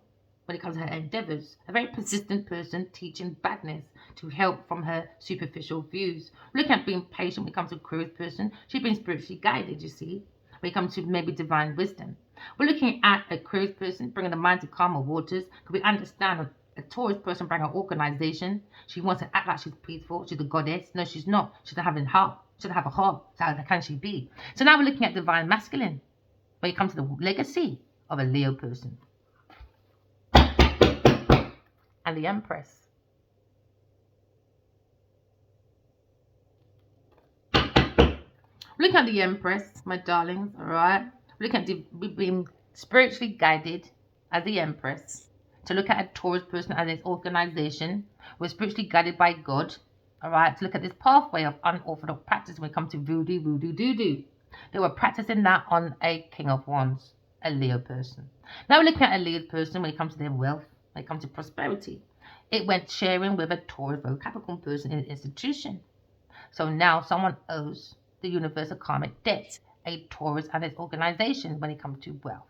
when it comes to her endeavors. A very persistent person teaching badness to help from her superficial views. Looking at being patient when it comes to Aquarius person. She's been spiritually guided, you see, when it comes to maybe divine wisdom. We're looking at a Aquarius person bringing the mind to calmer waters. Because we understand a Taurus person bringing an organization. She wants to act like she's peaceful. She's a goddess. No, she's not. She doesn't have a heart. She doesn't have a heart. So how can she be? So now we're looking at divine masculine when it comes to the legacy of a Leo person. And the Empress. Look at the Empress, my darlings, all right? Look at we've been spiritually guided as the Empress to look at a Taurus person as its organization. We're spiritually guided by God, all right, to look at this pathway of unorthodox practice when it comes to voodoo, doo. They were practicing that on a King of Wands, a Leo person. Now we're looking at a Leo person when it comes to their wealth, when it comes to prosperity. It went sharing with a Taurus or Capricorn person in an institution. So now someone owes the universe a karmic debt, a Taurus and its organization when it comes to wealth.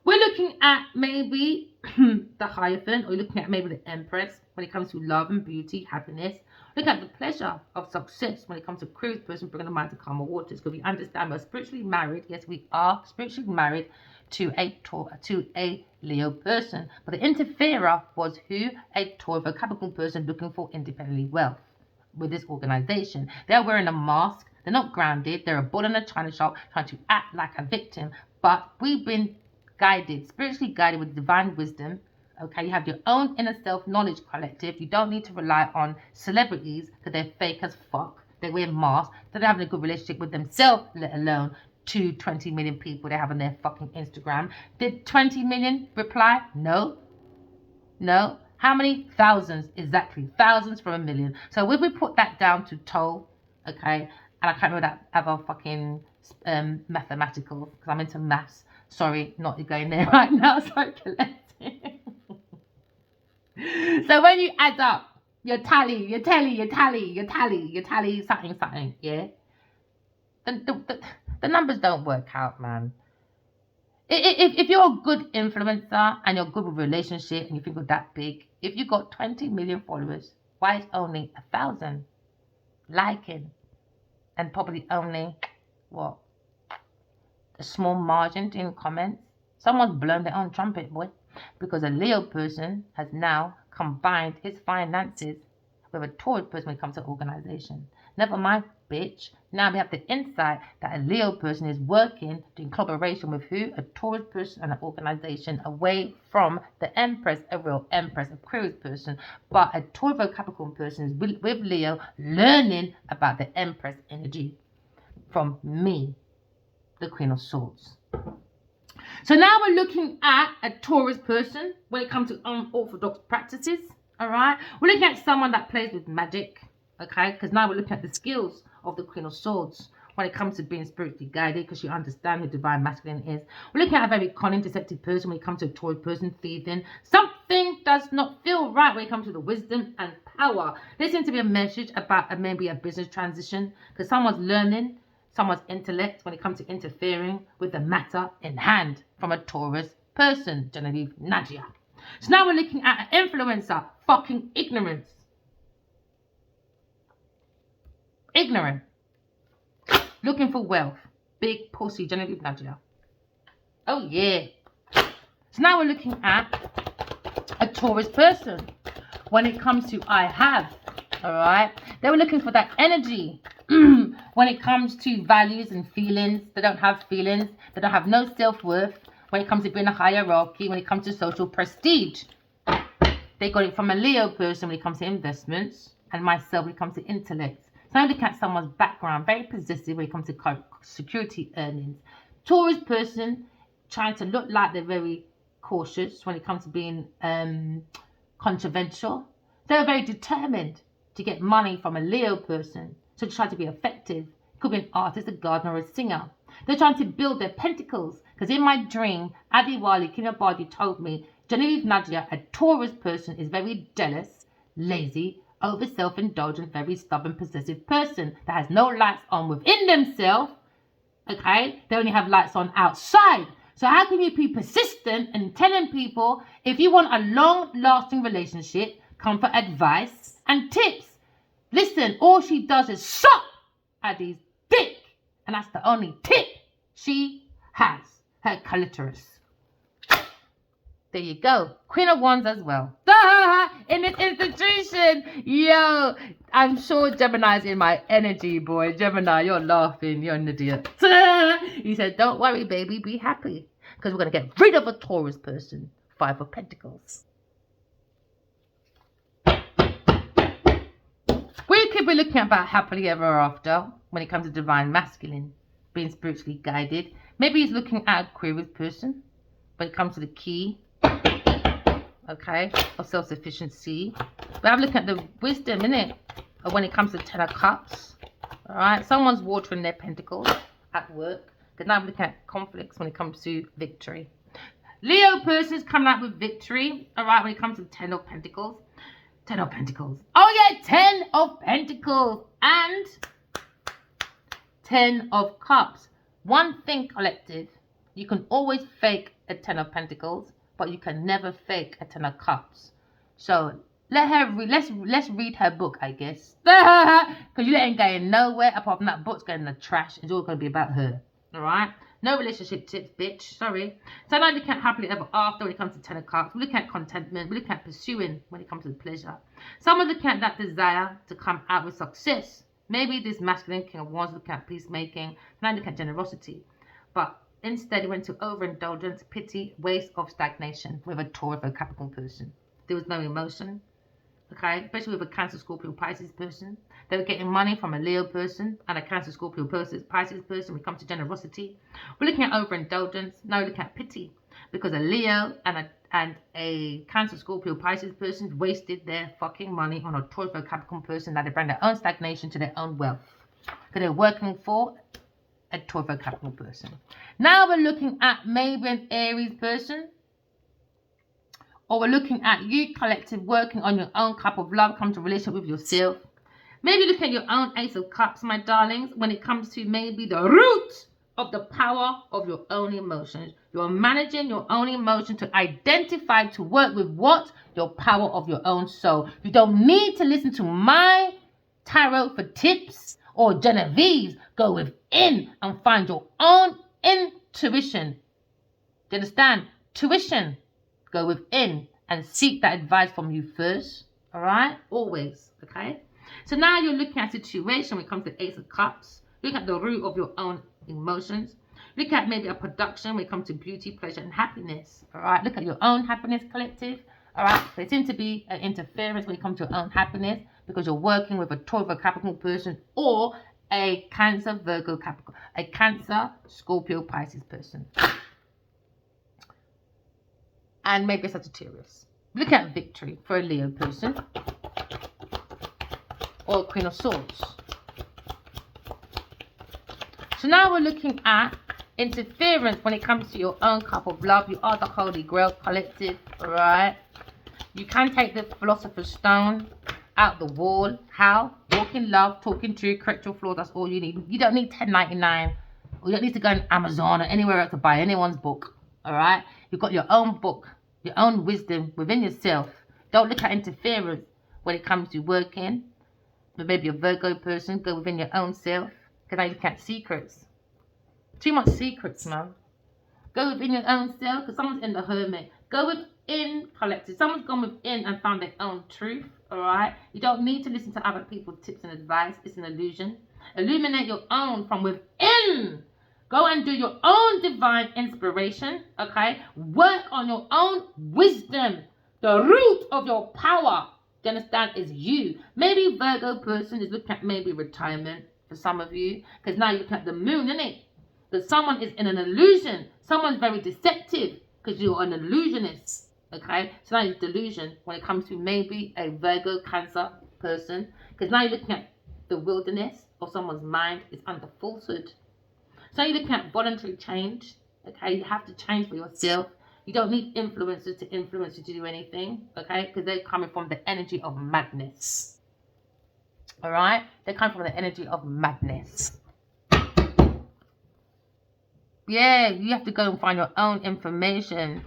We're looking at maybe the Hierophant, or you're looking at maybe the Empress when it comes to love and beauty, happiness. Look at the pleasure of success when it comes to Aquarius person bringing the mind to calmer waters. Because we understand we're spiritually married. Yes, we are spiritually married to a Leo person. But the interferer was who? A Taurus, a Capricorn person looking for independently wealth with this organization. They're wearing a mask. They're not grounded. They're a bull in a china shop trying to act like a victim. But we've been guided, spiritually guided with divine wisdom. Okay, you have your own inner self knowledge collective. You don't need to rely on celebrities because they're fake as fuck. They wear masks. They're not having a good relationship with themselves, let alone 20 million people they have on their fucking Instagram. Did 20 million reply? No. How many? Thousands, exactly. Thousands from a million. So if we put that down to toll, okay, and I can't remember that other fucking mathematical, because I'm into maths. Sorry, not going there right now. Sorry, collecting. So when you add up your tally, something, yeah, the numbers don't work out, man. If you're a good influencer and you're good with relationship and you think you're that big, if you got 20 million followers, why is only 1,000 liking and probably only what, a small margin doing comments? Someone's blown their own trumpet, boy, because a Leo person has now combined his finances with a Taurus person when it comes to organization. Never mind, bitch. Now we have the insight that a Leo person is working in collaboration with who? A Taurus person and an organization away from the Empress, a real Empress, Aquarius person. But a Taurus Capricorn person is with Leo learning about the Empress energy from me, the Queen of Swords. So now we're looking at a Taurus person when it comes to unorthodox practices. All right, we're looking at someone that plays with magic. Okay, because now we're looking at the skills of the Queen of Swords when it comes to being spiritually guided, because you understand who divine masculine is. We're looking at a very cunning, deceptive person when it comes to a Taurus person, thieving. Something does not feel right when it comes to the wisdom and power. There seems to be a message about maybe a business transition, because someone's learning someone's intellect when it comes to interfering with the matter in hand from a Taurus person, Genevieve Nadia. So now we're looking at an influencer, fucking ignorance. Ignorant. Looking for wealth. Big pussy, Genevieve Nadia. Oh yeah. So now we're looking at a Taurus person when it comes to I have. Alright. They were looking for that energy. When it comes to values and feelings, they don't have feelings. They don't have no self-worth. When it comes to being a hierarchy, when it comes to social prestige. They got it from a Leo person when it comes to investments. And myself when it comes to intellect. So I look at someone's background, very possessive when it comes to security earnings. Taurus person trying to look like they're very cautious when it comes to being controversial. They're very determined to get money from a Leo person. So they try to be effective. Could be an artist, a gardener, or a singer. They're trying to build their pentacles. Because in my dream, Adiwali Kinabadi told me, Genevieve Nadia, a Taurus person, is very jealous, lazy, over self-indulgent, very stubborn, possessive person that has no lights on within themselves. Okay? They only have lights on outside. So how can you be persistent in telling people if you want a long-lasting relationship, come for advice and tips? Listen, all she does is suck at his dick. And that's the only tip she has. Her clitoris. There you go. Queen of Wands as well. In this institution. Yo, I'm sure Gemini's in my energy, boy. Gemini, you're laughing. You're an idiot. He said, don't worry, baby. Be happy. Because we're going to get rid of a Taurus person. 5 of Pentacles. We could be looking about happily ever after when it comes to divine masculine. Being spiritually guided. Maybe he's looking at Aquarius person. When it comes to the key. Okay, of self-sufficiency. But I'm looking at the wisdom, innit? Or when it comes to 10 of Cups. Alright, someone's watering their pentacles at work. Because now I'm looking at conflicts when it comes to victory. Leo person's coming out with victory. Alright, when it comes to 10 of Pentacles. 10 of Pentacles. Oh yeah, 10 of Pentacles. And 10 of Cups. One thing, collective. You can always fake a 10 of Pentacles. But you can never fake a 10 of Cups. So let her let's read her book, I guess. Because you ain't going nowhere apart from that book's going in the trash. It's all going to be about her. Alright? No relationship tips, bitch. Sorry. So now we look at happily ever after when it comes to 10 of Cups. We look at contentment. We look at pursuing when it comes to pleasure. Someone looking at that desire to come out with success. Maybe this masculine King of Wands looking at peacemaking. Now look at generosity. But instead, he went to overindulgence, pity, waste of stagnation with a Taurus or Capricorn person. There was no emotion, okay? Especially with a Cancer, Scorpio, Pisces person. They were getting money from a Leo person and a Cancer, Scorpio, Pisces person. When it comes to generosity, we're looking at overindulgence. Now we're looking at pity because a Leo and a Cancer, Scorpio, Pisces person wasted their fucking money on a Taurus or Capricorn person that they bring their own stagnation to their own wealth because they're working for a Taurus or Capricorn person. Now we're looking at maybe an Aries person. Or we're looking at you collective working on your own cup of love, come to relationship with yourself. Maybe look at your own Ace of Cups, my darlings, when it comes to maybe the root of the power of your own emotions. You're managing your own emotion to identify, to work with what? Your power of your own soul. You don't need to listen to my tarot for tips or Genevieve's. Go within and find your own intuition. Do you understand? Tuition. Go within and seek that advice from you first. Alright? Always. Okay? So now you're looking at a situation when it comes to Ace of Cups. Look at the root of your own emotions. Look at maybe a production when it comes to beauty, pleasure, and happiness. Alright? Look at your own happiness collective. Alright? There seems to be an interference when it comes to your own happiness because you're working with a Taurus or Capricorn person or a Cancer, Virgo, Capricorn, a Cancer, Scorpio, Pisces person. And maybe a Sagittarius. Look at victory for a Leo person. Or a Queen of Swords. So now we're looking at interference when it comes to your own cup of love. You are the Holy Grail collective, alright? You can take the Philosopher's Stone out the wall. How? Walk in love, talking to you, correct your flaws. That's all you need. You don't need $10.99. Or you don't need to go on Amazon or anywhere else to buy anyone's book, alright? You've got your own book, your own wisdom within yourself. Don't look at interference when it comes to working. But maybe a Virgo person, go within your own self. Because now you look at secrets. Too much secrets, man. Go within your own self, because someone's in the hermit. Go within collective. Someone's gone within and found their own truth, alright? You don't need to listen to other people's tips and advice. It's an illusion. Illuminate your own from within. Go and do your own divine inspiration, okay? Work on your own wisdom. The root of your power, do you understand, is you. Maybe Virgo person is looking at maybe retirement for some of you. Because now you're looking at the moon, isn't it? That someone is in an illusion. Someone's very deceptive because you're an illusionist, okay? So now it's delusion when it comes to maybe a Virgo Cancer person. Because now you're looking at the wilderness of someone's mind is under falsehood. So you're looking at voluntary change, okay? You have to change for yourself. You don't need influencers to influence you to do anything, okay? Because they're coming from the energy of madness. All right? They're coming from the energy of madness. yeah, you have to go and find your own information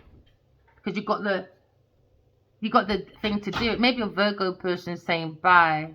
because you got the thing to do it. Maybe a Virgo person saying bye.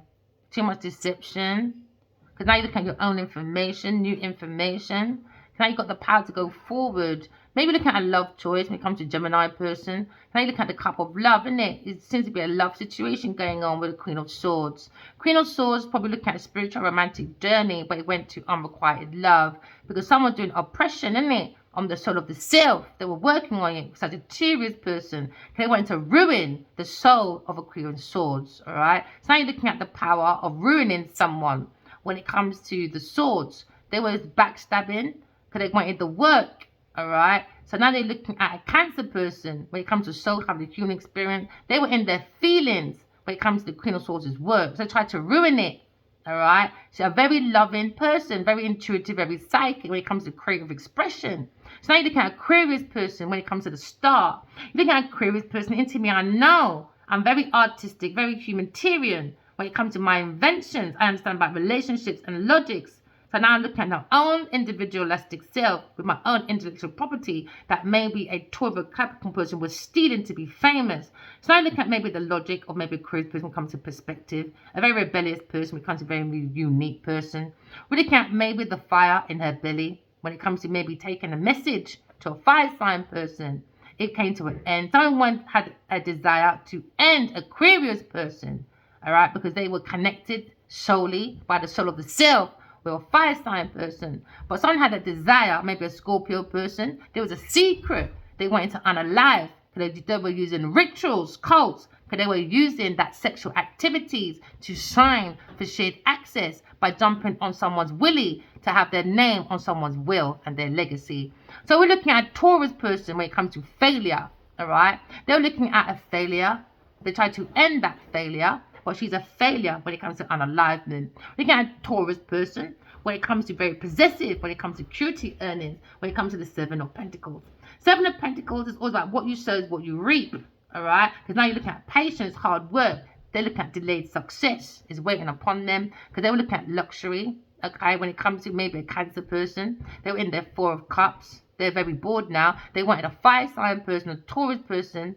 Too much deception. Because now you look at your own information, new information. Now you got the power to go forward. Maybe look at a love choice when it comes to Gemini person. Now you look at the cup of love, isn't it? It seems to be a love situation going on with the Queen of Swords. Queen of Swords probably looking at a spiritual romantic journey, but it went to unrequited love. Because someone's doing oppression, isn't it? On the soul of the self. They were working on it. Sagittarius person. They went to ruin the soul of a Queen of Swords. Alright? So now you're looking at the power of ruining someone. When it comes to the swords, they were backstabbing because they wanted the work. Alright? So now they're looking at a Cancer person. When it comes to soul, having the human experience, they were in their feelings when it comes to the Queen of Swords' work. So they tried to ruin it. Alright? She's a very loving person, very intuitive, very psychic when it comes to creative expression. So now you're looking at Aquarius person when it comes to the star. You're looking at Aquarius person into me, I know. I'm very artistic, very humanitarian. When it comes to my inventions, I understand about relationships and logics. So now I'm looking at my own individualistic self with my own intellectual property that maybe a Tauro Capricorn person was stealing to be famous. So I look at maybe the logic of maybe a Aquarius person when it comes to perspective, a very rebellious person when it comes to a very unique person. We're looking at maybe the fire in her belly when it comes to maybe taking a message to a fire sign person. It came to an end. Someone had a desire to end Aquarius person, all right, because they were connected solely by the soul of the self. We're a fire sign person, but someone had a desire, maybe a Scorpio person. There was a secret they wanted to unalive because they were using rituals, cults, because they were using that sexual activities to sign for shared access by jumping on someone's willy to have their name on someone's will and their legacy. So we're looking at a Taurus person when it comes to failure, all right? They're looking at a failure. They try to end that failure. But she's a failure when it comes to unalivement. We can a Taurus person when it comes to very possessive, when it comes to purity earnings, when it comes to the Seven of Pentacles. Seven of Pentacles is all about what you sow is what you reap. Alright? Because now you're looking at patience, hard work. They're looking at delayed success is waiting upon them. Because they were looking at luxury. Okay, when it comes to maybe a Cancer person, they were in their Four of Cups. They're very bored now. They wanted a fire sign person, a Taurus person.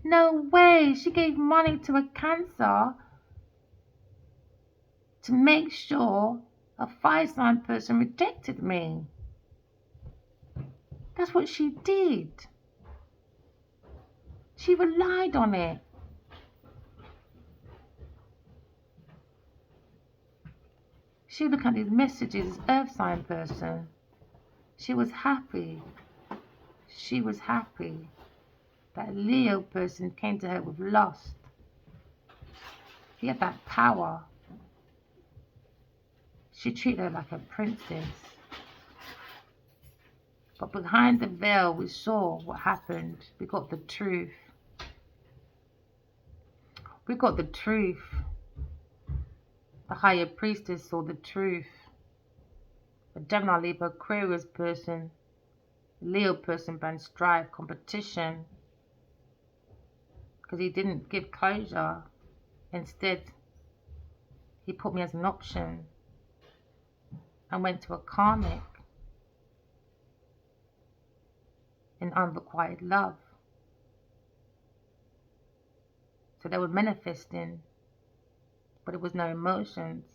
No way. She gave money to a Cancer to make sure a fire sign person rejected me. That's what she did. She relied on it. She looked at these messages, earth sign person. She was happy. She was happy that Leo person came to her with lust. He had that power. She treated her like a princess. But behind the veil, we saw what happened. We got the truth. We got the truth. The higher priestess saw the truth. The Gemini, Libra, Aquarius person, Leo person banned strife, competition. Because he didn't give closure. Instead, he put me as an option and went to a karmic in unrequited love. So they were manifesting, but it was no emotions.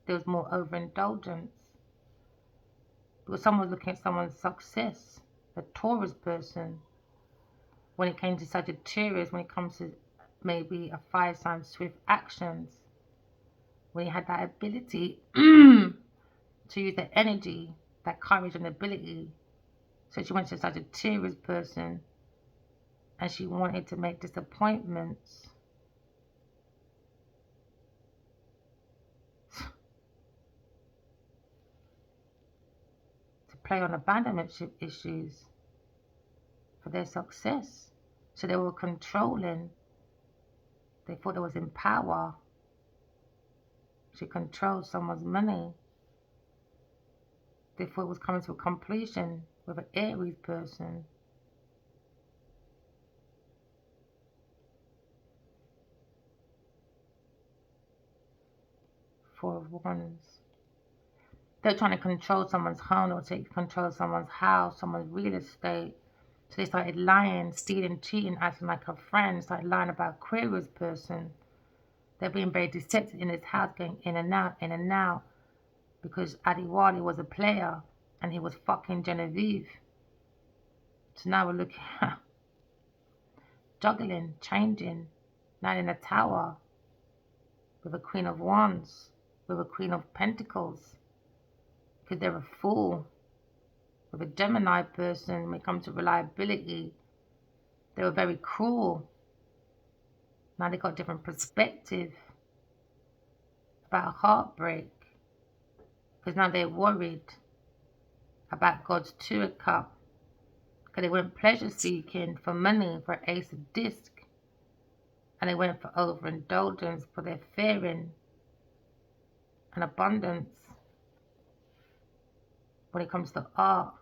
There was more overindulgence. Because someone was looking at someone's success, a Taurus person. When it came to Sagittarius, when it comes to maybe a fire sign, swift actions, when he had that ability to use that energy, that courage and ability. So she went to a Sagittarius person and she wanted to make disappointments. To play on abandonment issues for their success. So they were controlling. They thought they was in power. She controlled someone's money. They thought it was coming to a completion with an Aries person. Four of Wands. They're trying to control someone's home or take control of someone's house, someone's real estate. So they started lying, stealing, cheating, acting like a friend, started lying about Aquarius person. They're being very deceptive in his house, going in and out, because Adiwali was a player and he was fucking Genevieve. So now we're looking at juggling, changing, now in a tower with a Queen of Wands, with a Queen of Pentacles, because they're a fool. With a Gemini person, when it comes to reliability, they were very cruel. Now they got a different perspective about heartbreak, because now they're worried about God's Two of Cups, because they went pleasure seeking for money, for Ace of Disc, and they went for overindulgence, for their fearing and abundance. When it comes to art,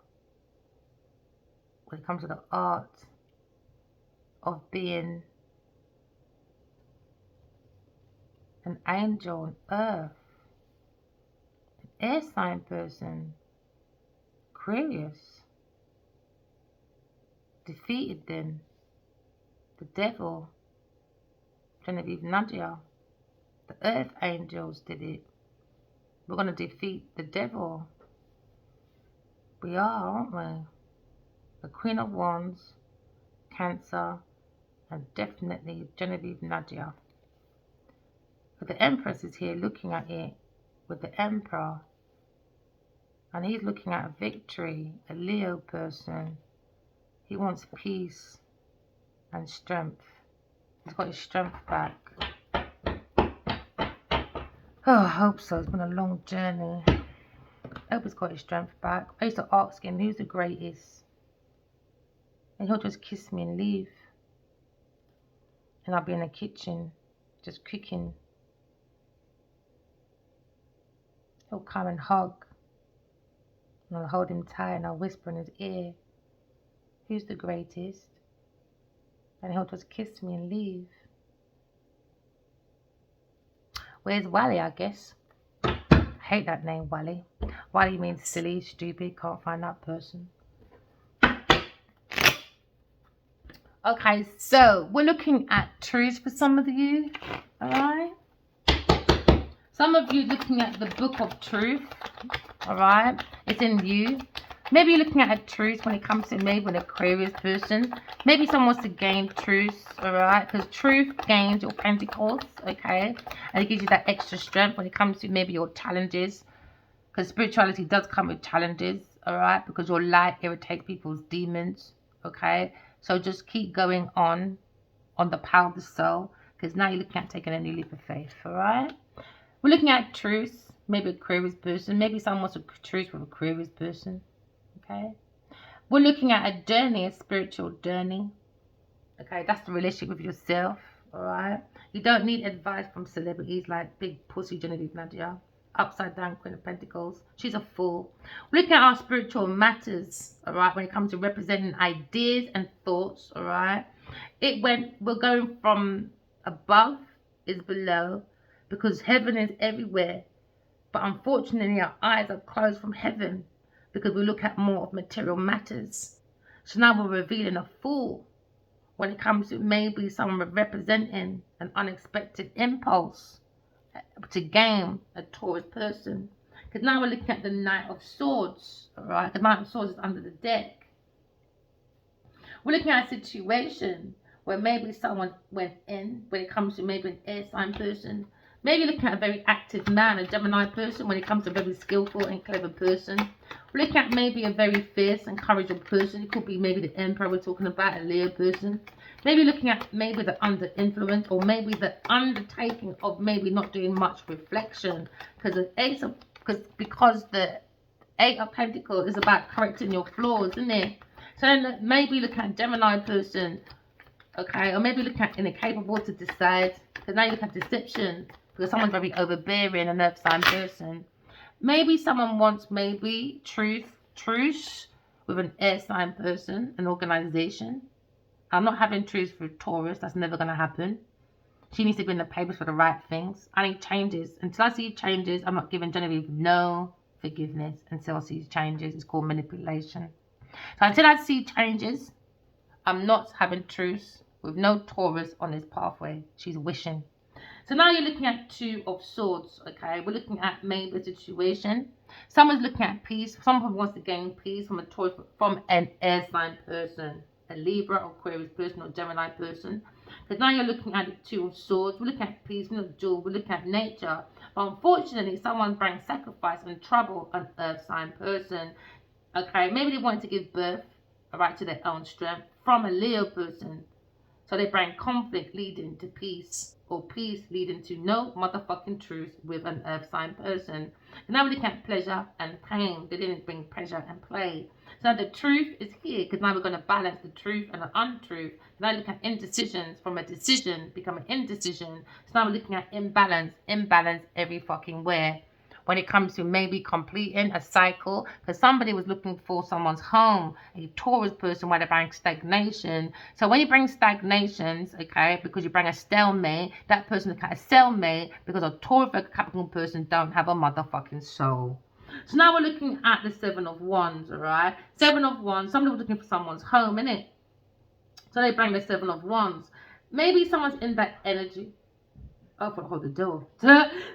when it comes to the art of being an angel on earth, an air sign person, Aquarius, defeated them, the devil, Genevieve Nadia, the earth angels did it. We're going to defeat the devil. We are, aren't we? The Queen of Wands, Cancer, and definitely Genevieve Nadia. But the Empress is here looking at it with the Emperor. And he's looking at a victory, a Leo person. He wants peace and strength. He's got his strength back. Oh, I hope so. It's been a long journey. I hope he's got his strength back. I used to ask him, who's the greatest? And he'll just kiss me and leave. And I'll be in the kitchen, just cooking. He'll come and hug. And I'll hold him tight and I'll whisper in his ear, who's the greatest? And he'll just kiss me and leave. Where's Wally, I guess? I hate that name, Wally. Wally means silly, stupid, can't find that person. Okay, so we're looking at truths for some of you, alright? Some of you looking at the Book of Truth, alright? It's in you. Maybe you're looking at a truth when it comes to maybe an Aquarius person. Maybe someone wants to gain truth, alright? Because truth gains your pentacles, okay? And it gives you that extra strength when it comes to maybe your challenges. Because spirituality does come with challenges, alright? Because your light irritates people's demons, okay? So just keep going on the power of the soul. Because now you're looking at taking a new leap of faith, alright? We're looking at truth, maybe an Aquarius person. Maybe someone wants a truth with an Aquarius person, okay? We're looking at a journey, a spiritual journey, okay? That's the relationship with yourself, alright? You don't need advice from celebrities like Big Pussy Genevieve Nadia. Upside down Queen of Pentacles. She's a fool. We're looking at our spiritual matters, alright, when it comes to representing ideas and thoughts, alright. We're going from above is below, because heaven is everywhere. But unfortunately our eyes are closed from heaven, because we look at more of material matters. So now we're revealing a fool when it comes to maybe someone representing an unexpected impulse to gain a Taurus person. Because now we're looking at the Knight of Swords, alright? The Knight of Swords is under the deck. We're looking at a situation where maybe someone went in, when it comes to maybe an air sign person. Maybe looking at a very active man, a Gemini person, when it comes to a very skillful and clever person. We're looking at maybe a very fierce and courageous person. It could be maybe the Emperor we're talking about, a Leo person. Maybe looking at maybe the under influence, or maybe the undertaking of maybe not doing much reflection. Because the Eight of Pentacles is about correcting your flaws, isn't it? So then maybe look at a Gemini person, okay? Or maybe look at incapable to decide. Because now you look at deception. Because someone's very overbearing, an earth sign person. Maybe someone wants maybe truth with an air sign person, an organization. I'm not having truth for Taurus. That's never going to happen. She needs to be in the papers for the right things. I need changes. Until I see changes, I'm not giving Genevieve no forgiveness until I see changes. It's called manipulation. So until I see changes, I'm not having truce with no Taurus on this pathway. She's wishing. So now you're looking at Two of Swords, okay? We're looking at maybe a situation. Someone's looking at peace. Someone wants to gain peace from a Taurus, from an air sign person, a Libra or Aquarius person or Gemini person. Because now you're looking at the Two of Swords. We're looking at peace, we're looking at jewel, we're looking at nature. But unfortunately, someone brings sacrifice and trouble an earth sign person. Okay, maybe they want to give birth, right, to their own strength from a Leo person. So they bring conflict leading to peace, or peace leading to no motherfucking truth with an earth sign person. And now we look at pleasure and pain. They didn't bring pleasure and play. So the truth is here, because now we're going to balance the truth and the untruth. Now look at indecisions, from a decision become an indecision. So now we're looking at imbalance every fucking where. When it comes to maybe completing a cycle, because somebody was looking for someone's home, a Taurus person, where they bring stagnation. So when you bring stagnations, okay, because you bring a stalemate, that person is a stalemate because a Taurus Capricorn person don't have a motherfucking soul. So now we're looking at the Seven of Wands, all right? Seven of Wands, somebody was looking for someone's home, innit? So they bring the Seven of Wands. Maybe someone's in that energy. Oh, for hold the door.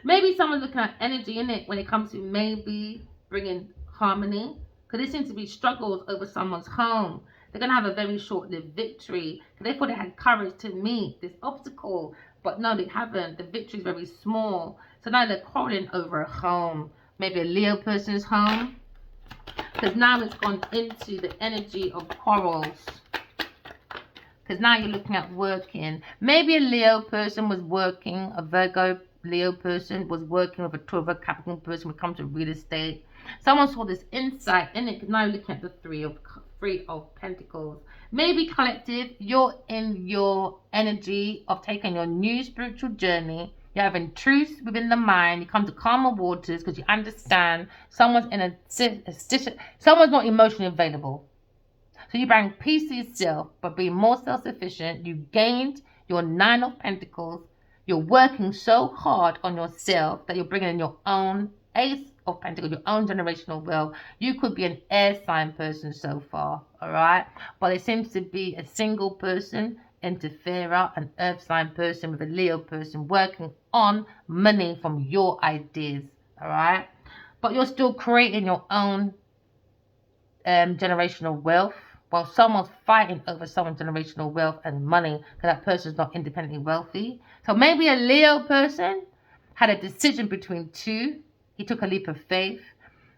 Maybe someone's looking at energy in it when it comes to maybe bringing harmony. Because there seems to be struggles over someone's home. They're going to have a very short-lived victory. Because they thought they had courage to meet this obstacle. But no, they haven't. The victory is very small. So now they're quarreling over a home. Maybe a Leo person's home. Because now it's gone into the energy of quarrels. Because now you're looking at working. Maybe a Leo person was working, a Virgo Leo person was working with a Taurus Capricorn person when it comes to real estate. Someone saw this insight in it, because now you're looking at the Three of Pentacles. Maybe collective, you're in your energy of taking your new spiritual journey. You're having truth within the mind. You come to calmer waters because you understand someone's in someone's not emotionally available. So you bring peace to yourself, but being more self-sufficient. You gained your Nine of Pentacles. You're working so hard on yourself that you're bringing in your own Ace of Pentacles, your own generational wealth. You could be an air sign person so far, all right? But it seems to be a single person, interferer, an earth sign person with a Leo person working on money from your ideas, all right? But you're still creating your own generational wealth, while someone's fighting over someone's generational wealth and money because that person's not independently wealthy. So maybe a Leo person had a decision between two. He took a leap of faith.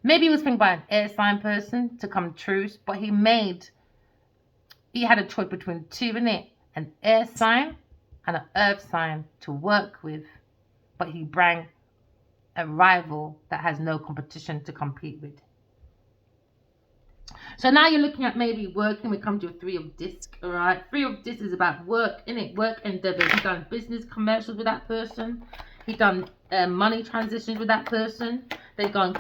Maybe he was thinking about an air sign person to come true, but he had a choice between two, innit? An air sign and an earth sign to work with. But he brought a rival that has no competition to compete with. So now you're looking at maybe working. We come to a Three of Discs, all right? Three of Discs is about work, innit? Work endeavors. You've done business commercials with that person. You've done money transitions with that person. They've gone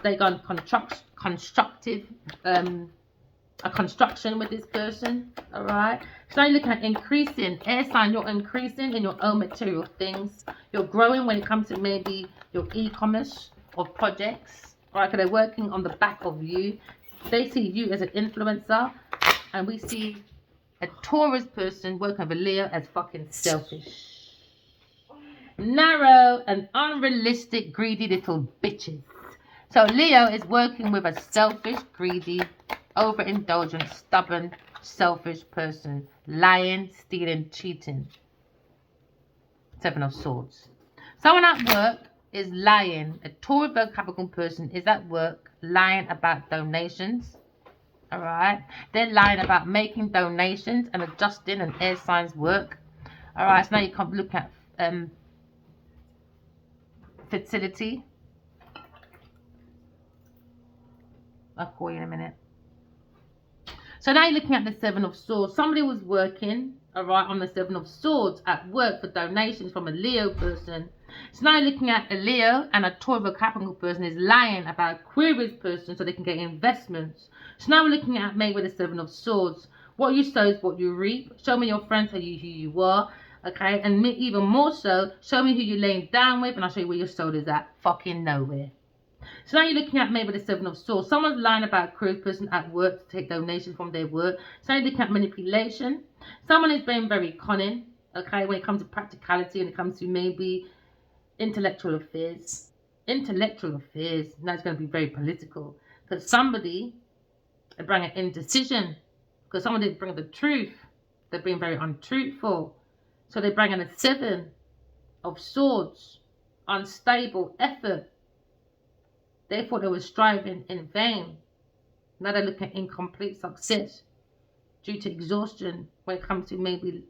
constructive a construction with this person, all right? So now you're looking at increasing. Air sign, you're increasing in your own material things. You're growing when it comes to maybe your e-commerce or projects, all right? Because they're working on the back of you. They see you as an influencer, and we see a Taurus person working with a Leo as fucking selfish, narrow, and unrealistic, greedy little bitches. So Leo is working with a selfish, greedy, overindulgent, stubborn, selfish person, lying, stealing, cheating. Seven of Swords. Someone at work is lying. A Taurus Capricorn person is at work lying about donations, all right? They're lying about making donations and adjusting an air sign's work, all right? So now you can look at fertility. I'll call you in a minute. So now you're looking at the Seven of Swords. Somebody was working, all right, on the Seven of Swords at work for donations from a Leo person. So now you're looking at a Leo and a Taurus Capricorn person is lying about Aquarius person so they can get investments. So now we're looking at maybe with the Seven of Swords. What you sow is what you reap. Show me your friends, who you are, okay? And even more so, show me who you're laying down with, and I'll show you where your soul is at. Fucking nowhere. So now you're looking at maybe the Seven of Swords. Someone's lying about a curious person at work to take donations from their work. So you're looking at manipulation. Someone is being very cunning, okay, when it comes to practicality, when it comes to maybe intellectual affairs. Intellectual affairs. Now it's going to be very political. Because somebody is bringing indecision. Because someone didn't bring the truth. They're being very untruthful. So they're bringing a Seven of Swords. Unstable effort. They thought they were striving in vain. Now they're looking at incomplete success due to exhaustion when it comes to maybe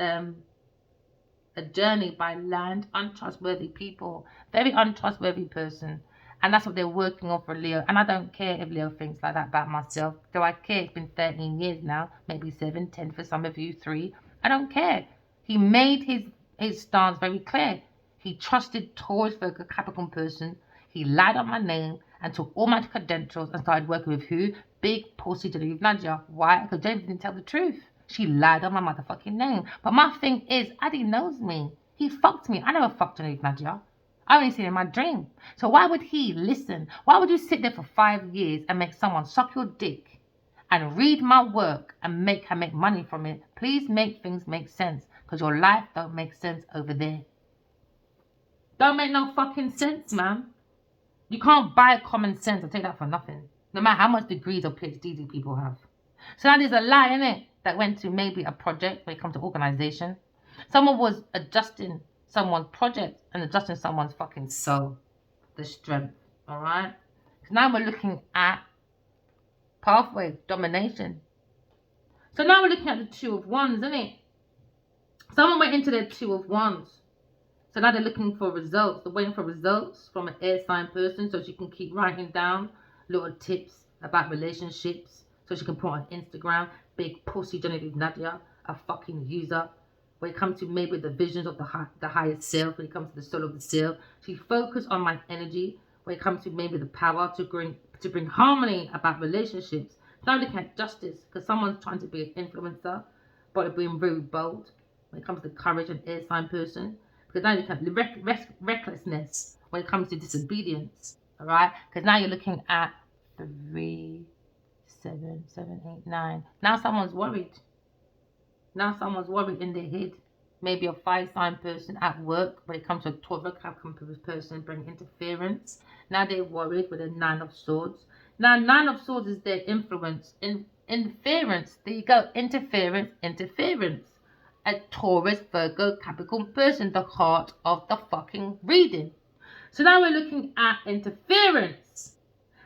a journey by land. Untrustworthy people. Very untrustworthy person. And that's what they're working on for Leo. And I don't care if Leo thinks like that about myself. Do I care? It's been 13 years now. Maybe 7, 10 for some of you, 3. I don't care. He made his stance very clear. He trusted Taurus, Virgo, Capricorn person. He lied on my name and took all my credentials and started working with who? Big pussy Genevieve Nadia. Why? Because Genevieve didn't tell the truth. She lied on my motherfucking name. But my thing is, Addy knows me. He fucked me. I never fucked Genevieve Nadia. I only seen it in my dream. So why would he listen? Why would you sit there for 5 years and make someone suck your dick and read my work and make her make money from it? Please make things make sense. Because your life don't make sense over there. Don't make no fucking sense, man. You can't buy common sense. I'll take that for nothing. No matter how much degrees or PhDs people have. So now there's a lie in it that went to maybe a project when it comes to organization. Someone was adjusting someone's project and adjusting someone's fucking soul. The strength. Alright? So now we're looking at pathway, domination. So now we're looking at the Two of Wands, isn't it? Someone went into their Two of Wands. So now they're looking for results. They're waiting for results from an air sign person so she can keep writing down little tips about relationships. So she can put on Instagram. Big pussy Genevieve Nadia, a fucking user. When it comes to maybe the visions of the higher self, when it comes to the soul of the self. She focused on my energy. When it comes to maybe the power to bring harmony about relationships. Now looking at justice. Because someone's trying to be an influencer. But they're being very bold. When it comes to courage and air sign person. Because now you have recklessness when it comes to disobedience. Alright? Because now you're looking at 3, 7, 7, 8, 9. Now someone's worried. Now someone's worried in their head. Maybe a 5 sign person at work. When it comes to a Taurus person bringing interference. Now they're worried with a 9 of Swords. Now 9 of Swords is their influence. Interference. There you go. Interference. A Taurus, Virgo, Capricorn person, the heart of the fucking reading. So now we're looking at interference,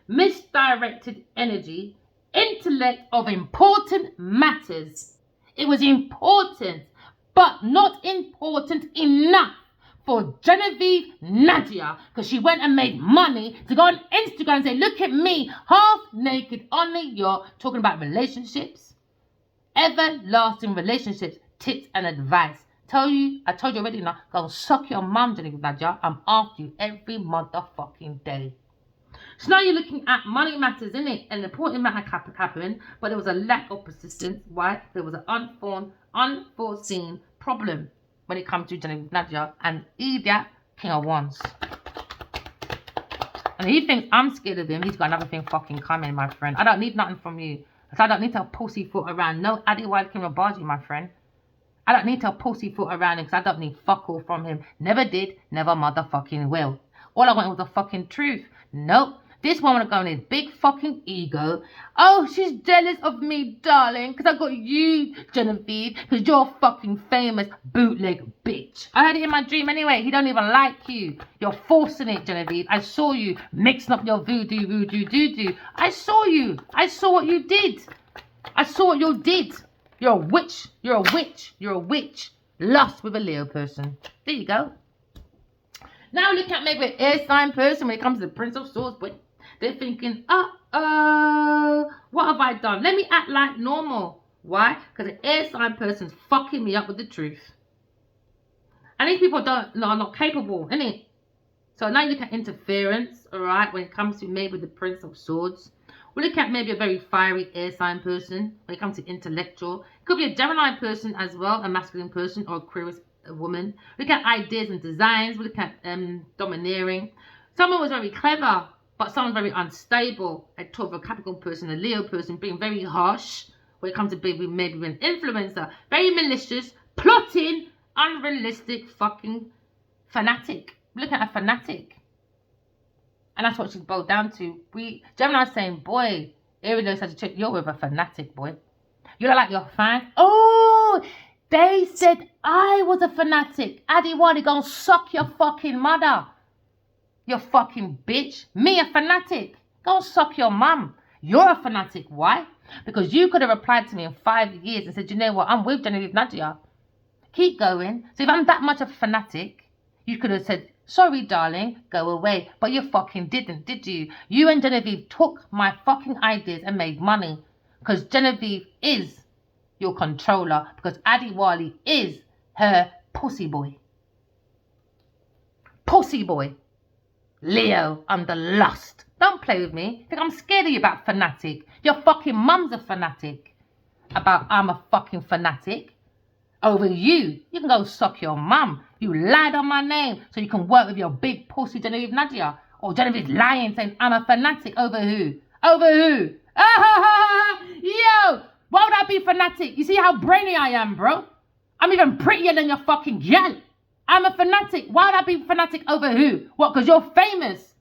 misdirected energy, intellect of important matters. It was important, but not important enough for Genevieve Nadia, because she went and made money to go on Instagram and say, look at me, half naked on the yacht, talking about relationships, everlasting relationships. Tips and advice. I told you already now. Go suck your mum, Genevieve Nadia. I'm after you every motherfucking day. So now you're looking at money matters, isn't it? An important matter happened, but there was a lack of persistence. Why? There was an unforeseen problem when it comes to Genevieve Nadia and Idiot, King of Wands. And he thinks I'm scared of him. He's got another thing fucking coming, my friend. I don't need nothing from you. So I don't need to pussyfoot around. No Addy Wild King of Baji, my friend. I don't need to pussyfoot around him because I don't need fuck all from him. Never did, never motherfucking will. All I wanted was the fucking truth. Nope. This one wanna go in his big fucking ego. Oh, she's jealous of me, darling, because I got you, Genevieve, because you're a fucking famous bootleg bitch. I heard it in my dream anyway. He don't even like you. You're forcing it, Genevieve. I saw you mixing up your voodoo, doo-doo. I saw you. I saw what you did. I saw what you did. You're a witch. You're a witch. You're a witch. Lust with a Leo person. There you go. Now look at maybe an air sign person when it comes to the Prince of Swords. But they're thinking, uh-oh, what have I done? Let me act like normal. Why? Because an air sign person's fucking me up with the truth. And these people are not capable, innit? So now you look at interference, alright, when it comes to maybe the Prince of Swords. We look at maybe a very fiery air sign person when it comes to intellectual. It could be a Gemini person as well, a masculine person, or Aquarius woman. We look at ideas and designs. We look at domineering. Someone was very clever But someone's very unstable, a Taurus, a Capricorn person, a Leo person, being very harsh when it comes to being maybe an influencer, very malicious, plotting, unrealistic, fucking fanatic. Look at a fanatic. And that's what she's boiled down to. Gemini's saying, boy, Aries knows how to check. You're with a fanatic, boy. You look like your fan. Oh, they said I was a fanatic. Adiwani, go and suck your fucking mother. You fucking bitch. Me, a fanatic. Go and suck your mum. You're a fanatic. Why? Because you could have replied to me in 5 years and said, you know what, I'm with Genevieve Nadia. Keep going. So if I'm that much of a fanatic, you could have said, sorry, darling, go away. But you fucking didn't, did you? You and Genevieve took my fucking ideas and made money. Because Genevieve is your controller. Because Adiwali is her pussy boy. Pussy boy. Leo under lust. Don't play with me. Think I'm scared of you about fanatic. Your fucking mum's a fanatic. About I'm a fucking fanatic. Over you. You can go suck your mum. You lied on my name so you can work with your big pussy Genevieve Nadia. Or Genevieve's lying saying I'm a fanatic. Over who? Over who? Yo! Why would I be fanatic? You see how brainy I am, bro? I'm even prettier than your fucking gal. I'm a fanatic. Why would I be fanatic over who? What, because you're famous?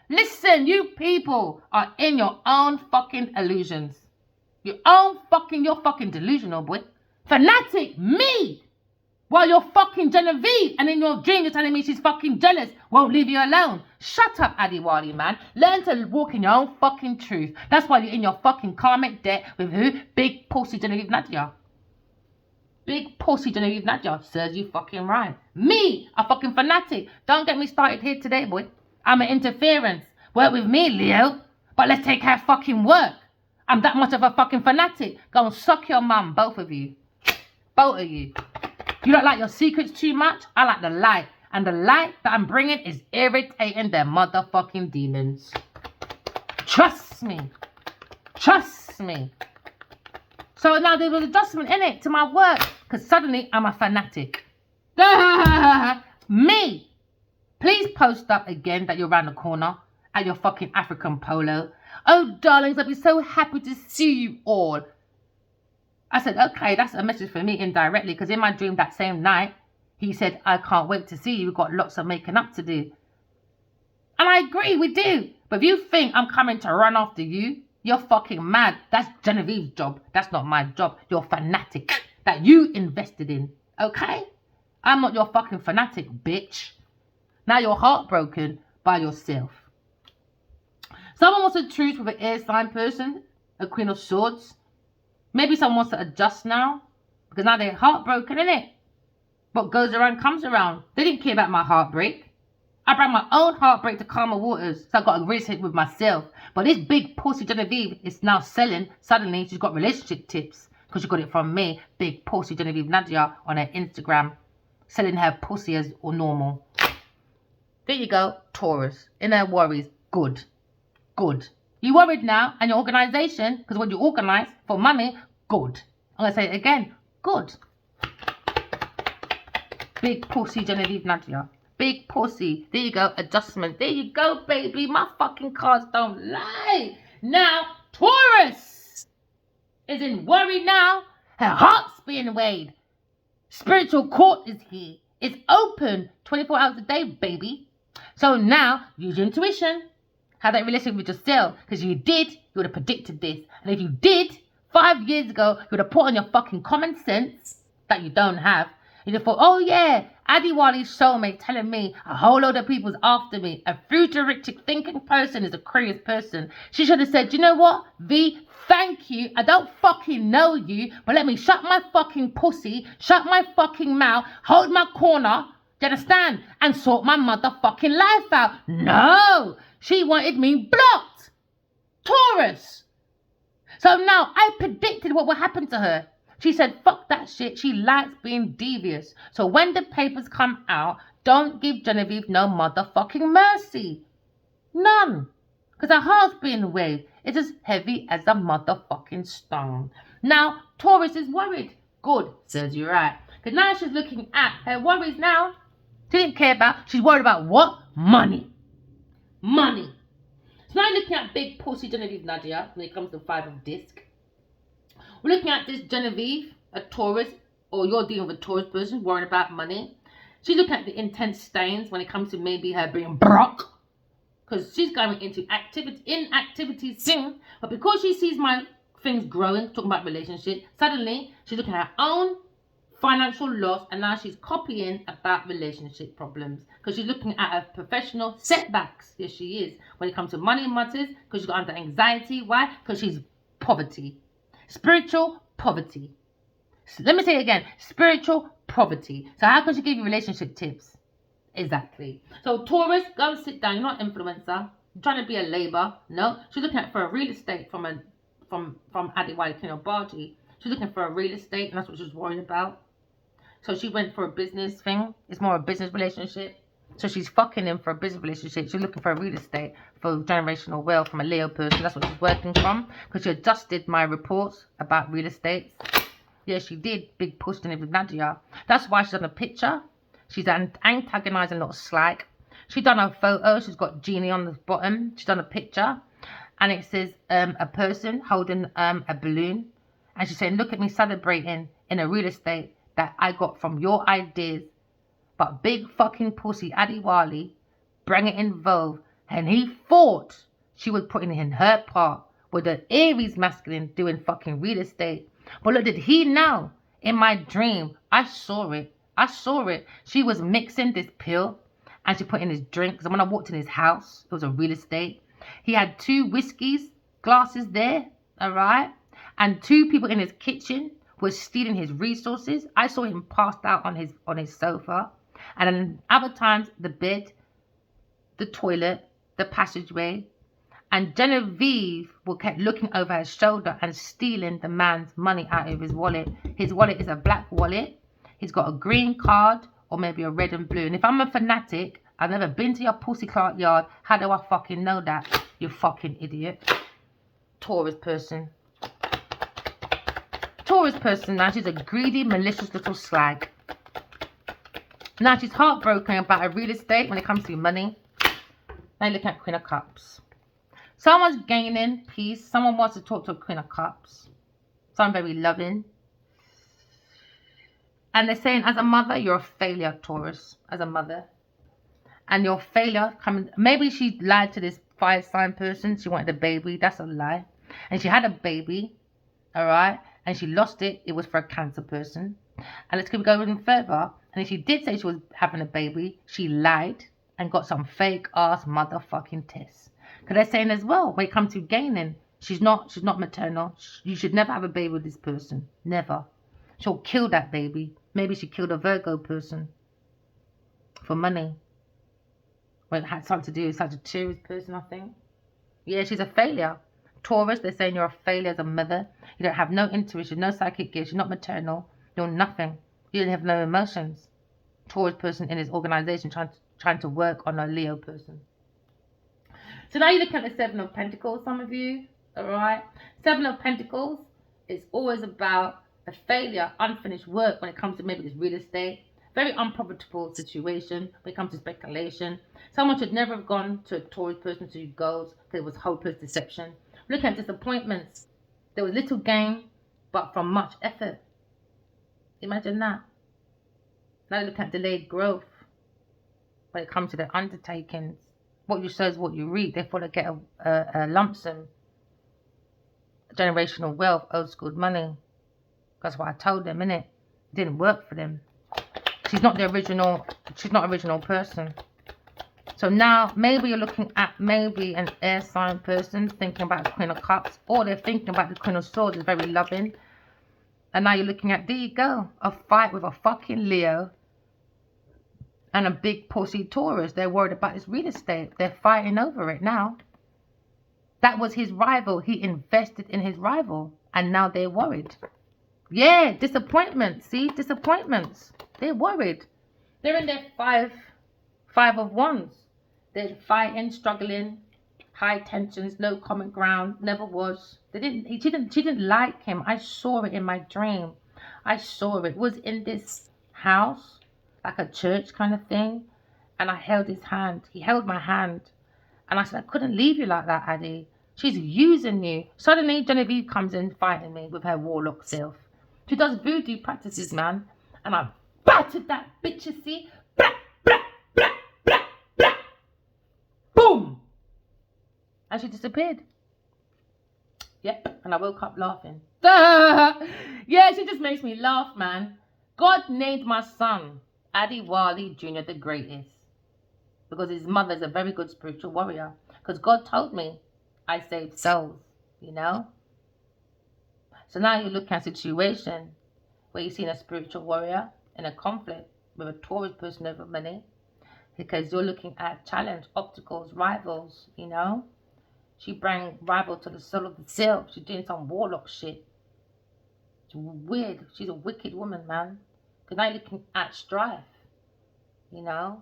Listen, you people are in your own fucking illusions. You're fucking delusional, boy. Fanatic, me! While you're fucking Genevieve and in your dream you're telling me she's fucking jealous, won't leave you alone. Shut up, Adiwali, man. Learn to walk in your own fucking truth. That's why you're in your fucking karmic debt with who? Big pussy Genevieve Nadia. Big pussy Genevieve Nadia. Serves you fucking right. Me, a fucking fanatic. Don't get me started here today, boy. I'm an interference. Work with me, Leo. But let's take her fucking work. I'm that much of a fucking fanatic. Go and suck your mum, both of you. Both of you. You don't like your secrets too much? I like the light. And the light that I'm bringing is irritating their motherfucking demons. Trust me. Trust me. So now there was adjustment in it to my work. Because suddenly I'm a fanatic. Me. Please post up again that you're around the corner at your fucking African polo. Oh, darlings, I'll be so happy to see you all. I said, okay, that's a message for me indirectly. Because in my dream that same night, he said, I can't wait to see you. We've got lots of making up to do. And I agree, we do. But if you think I'm coming to run after you, you're fucking mad. That's Genevieve's job. That's not my job. You're fanatic that you invested in. Okay? I'm not your fucking fanatic, bitch. Now you're heartbroken by yourself. Someone wants a truce with an air sign person, a Queen of Swords. Maybe someone wants to adjust now. Because now they're heartbroken, innit? What goes around comes around. They didn't care about my heartbreak. I brought my own heartbreak to calmer waters. So I got a relationship with myself. But this big pussy Genevieve is now selling. Suddenly she's got relationship tips. Because she got it from me. Big pussy Genevieve Nadia on her Instagram. Selling her pussy as or normal. There you go. Taurus. In her worries. Good. Good. You worried now, and your organisation, because when you organise for money, good. I'm going to say it again. Good. Big pussy Genevieve Nadia. Big pussy. There you go. Adjustment. There you go, baby. My fucking cards don't lie. Now, Taurus is in worry now. Her heart's being weighed. Spiritual court is here. It's open 24 hours a day, baby. So now, use your intuition. Have that relationship with yourself. Because if you did, you would have predicted this. And if you did, 5 years ago, you would have put on your fucking common sense that you don't have. You just thought, oh yeah, Adiwali's soulmate telling me a whole load of people's after me. A futuristic thinking person is a curious person. She should have said, you know what, V, thank you. I don't fucking know you, but let me shut my fucking pussy, shut my fucking mouth, hold my corner, do you understand? And sort my motherfucking life out. No! She wanted me blocked. Taurus. So now I predicted what would happen to her. She said, fuck that shit. She likes being devious. So when the papers come out, don't give Genevieve no motherfucking mercy. None. Because her heart's being weighed. It's as heavy as a motherfucking stone. Now, Taurus is worried. Good. Serves you right. Because now she's looking at her worries now. She didn't care about. She's worried about what? Money. Money. So now you're looking at big pussy Genevieve Nadia when it comes to 5 of disc. We're looking at this Genevieve, a Taurus, or you're dealing with a Taurus person, worrying about money. She's looking at the intense stains when it comes to maybe her being broke. Because she's going into inactivity soon. But because she sees my things growing, talking about relationship, suddenly she's looking at her own financial loss, and now she's copying about relationship problems because she's looking at her professional setbacks. Yes, she is. When it comes to money matters, because she's got under anxiety. Why? Because she's poverty. Spiritual poverty. So let me say it again. Spiritual poverty. So how can she give you relationship tips? Exactly. So Taurus, go and sit down. You're not an influencer. You're trying to be a labor. No. She's looking at for a real estate from Adiwali Kinobaji. She's looking for a real estate, and that's what she's worried about. So she went for a business thing. It's more a business relationship. So she's fucking him for a business relationship. She's looking for a real estate for generational wealth from a Leo person. That's what she's working from. Because she adjusted my reports about real estate. Yeah, she did. Big push in it with Nadia. That's why she's on a picture. She's antagonizing a little slag. She's done a photo. She's got Genie on the bottom. She's done a picture. And it says a person holding a balloon. And she's saying, look at me celebrating in a real estate that I got from your ideas. But big fucking pussy Adiwali bring it in vogue. And he thought she was putting in her part with an Aries masculine doing fucking real estate. But look, did he know? In my dream, I saw it. She was mixing this pill and she put in his drink. Because when I walked in his house, it was a real estate. He had 2 whiskeys glasses there, all right? And 2 people in his kitchen were stealing his resources. I saw him passed out on his sofa. And then other times, the bed, the toilet, the passageway. And Genevieve kept looking over her shoulder and stealing the man's money out of his wallet. His wallet is a black wallet. He's got a green card or maybe a red and blue. And if I'm a fanatic, I've never been to your pussy cart yard. How do I fucking know that? You fucking idiot. Taurus person. Taurus person now. She's a greedy, malicious little slag. Now she's heartbroken about her real estate when it comes to money. Now you look at Queen of Cups. Someone's gaining peace. Someone wants to talk to a Queen of Cups. Someone very loving. And they're saying, as a mother, you're a failure, Taurus. As a mother. And your failure coming... Maybe she lied to this fire sign person. She wanted a baby. That's a lie. And she had a baby. Alright? And she lost it. It was for a cancer person. And let's go even further. And if she did say she was having a baby, she lied and got some fake ass motherfucking tests. Because they're saying as well, when it comes to gaining, she's not maternal. You should never have a baby with this person. Never. She'll kill that baby. Maybe she killed a Virgo person for money. Well, it had something to do with Sagittarius person, I think. Yeah, she's a failure. Taurus, they're saying you're a failure as a mother. You don't have no intuition, no psychic gifts. You're not maternal. You're nothing. You don't have no emotions. Taurus person in his organization trying to work on a Leo person. So now you look at the 7 of Pentacles, some of you. Alright? 7 of Pentacles is always about a failure, unfinished work when it comes to maybe this real estate. Very unprofitable situation when it comes to speculation. Someone should never have gone to a Taurus person to goals because it was hopeless deception. Look at disappointments. There was little gain, but from much effort. Imagine that. Now you look at delayed growth when it comes to their undertakings. What you sow is what you reap. Therefore, they get a lump sum. Generational wealth, old school money. That's what I told them, innit? It didn't work for them. She's not original person. So now, maybe you're looking at maybe an air sign person thinking about the Queen of Cups. Or they're thinking about the Queen of Swords, is very loving. And now you're looking at, there you go, a fight with a fucking Leo and a big pussy Taurus. They're worried about his real estate. They're fighting over it now. That was his rival. He invested in his rival. And now they're worried. Yeah, disappointments. See, disappointments. They're worried. They're in their five of wands. They're fighting, struggling, high tensions, no common ground, never was. She didn't like him. I saw it in my dream. I saw it. It was in this house, like a church kind of thing. And I held his hand. He held my hand. And I said, I couldn't leave you like that, Addy. She's using you. Suddenly, Genevieve comes in fighting me with her warlock self. She does voodoo practices, man. And I battered that bitch, you see. Blah, blah, blah, blah, blah. Boom! And she disappeared. Yep, and I woke up laughing. Yeah, she just makes me laugh, man. God named my son Addy Wali Jr. the greatest. Because his mother's a very good spiritual warrior. Because God told me I saved souls, you know. So now you're looking at a situation where you've seen a spiritual warrior in a conflict with a Taurus person over money. Because you're looking at challenge, obstacles, rivals, you know. She bring rival to the soul of the self. She's doing some warlock shit. It's weird. She's a wicked woman, man. Because now you're looking at strife, you know.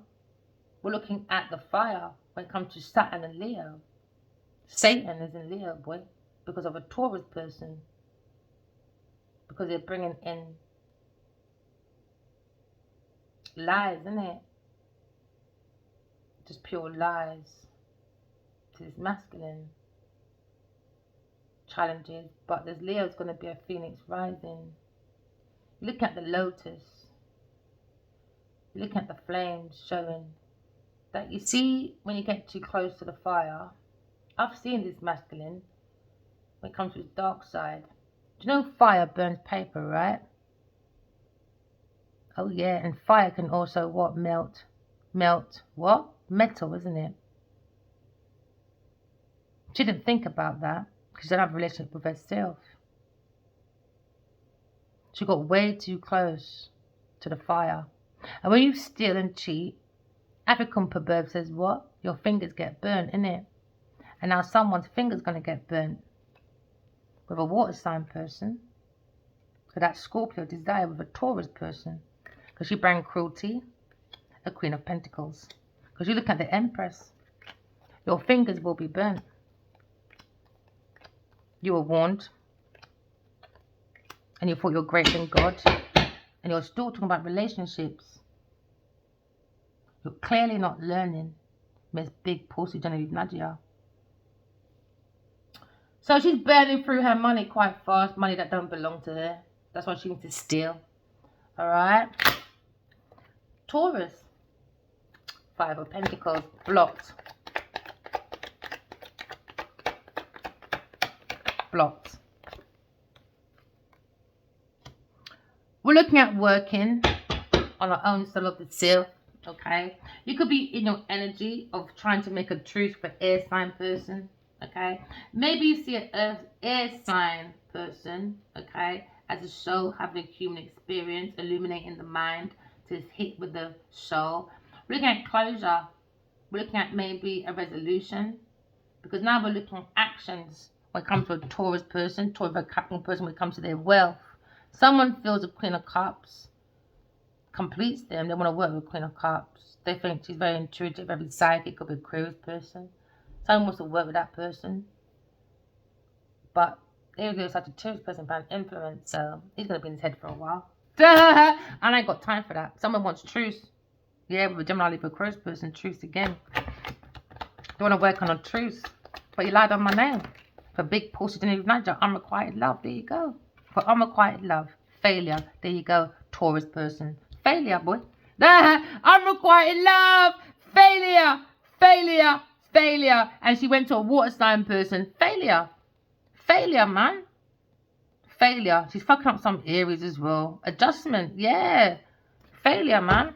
We're looking at the fire when it comes to Saturn and Leo. Satan is in Leo, boy, because of a Taurus person. Because they're bringing in lies, isn't it? Just pure lies to this masculine challenges. But this Leo's going to be a phoenix rising. Look at the lotus. Look at the flames showing that you see when you get too close to the fire. I've seen this masculine when it comes to his dark side. Do you know fire burns paper, right? Oh yeah, and fire can also what? Melt what? Metal, isn't it? She didn't think about that because she didn't have a relationship with herself. She got way too close to the fire. And when you steal and cheat, African proverb says what? Your fingers get burnt, innit? And now someone's finger's going to get burnt with a water sign person. So that's Scorpio desire with a Taurus person. Because she bring cruelty, a Queen of Pentacles. Because you look at the Empress. Your fingers will be burnt. You were warned. And you thought you're greater than God. And you're still talking about relationships. You're clearly not learning, Miss Big Pussy Genevieve Nadia. So she's burning through her money quite fast. Money that don't belong to her. That's why she needs to steal. Alright. Taurus. 5 of Pentacles. Blocked. Blocked. We're looking at working on our own soul of the self. Okay, you could be in your energy of trying to make a truce for air sign person. Okay, maybe you see an air sign person, okay, as a soul having a human experience, illuminating the mind to hit with the soul. We're looking at closure. We're looking at maybe a resolution, because now we're looking at actions when it comes to a Taurus person, Taurus a Capricorn person, when it comes to their wealth. Someone feels a Queen of Cups completes them. They want to work with Queen of Cups. They think she's very intuitive, very psychic, could be a Aquarius person. Someone wants to work with that person. But there goes such a Taurus person by an influence, so he's going to be in his head for a while. I ain't got time for that. Someone wants truce. Yeah, with a Gemini Libra Aquarius person, truce again. They want to work on a truce. But you lied on my name. For Big Pussy Genevieve Nadia, unrequited love. There you go. For unrequited love. Failure. There you go. Taurus person. Failure, boy. Unrequited love. Failure. Failure. Failure. And she went to a water sign person. Failure. Failure, man. Failure. She's fucking up some Aries as well. Adjustment. Yeah. Failure, man.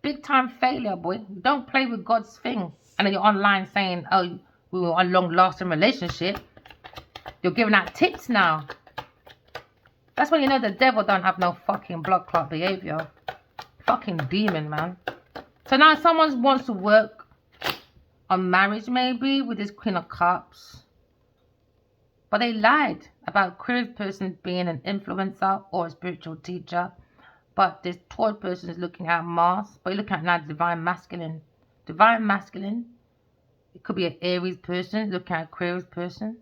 Big time failure, boy. Don't play with God's thing. And then you're online saying, oh, we were a long-lasting relationship. You're giving out tips now. That's when you know the devil don't have no fucking blood clot behavior. Fucking demon, man. So now someone wants to work on marriage, maybe, with this Queen of Cups. But they lied about Aquarius person being an influencer or a spiritual teacher. But this Taurus person is looking at Mars. But you're looking at now Divine Masculine. Divine Masculine. It could be an Aries person looking at Aquarius person.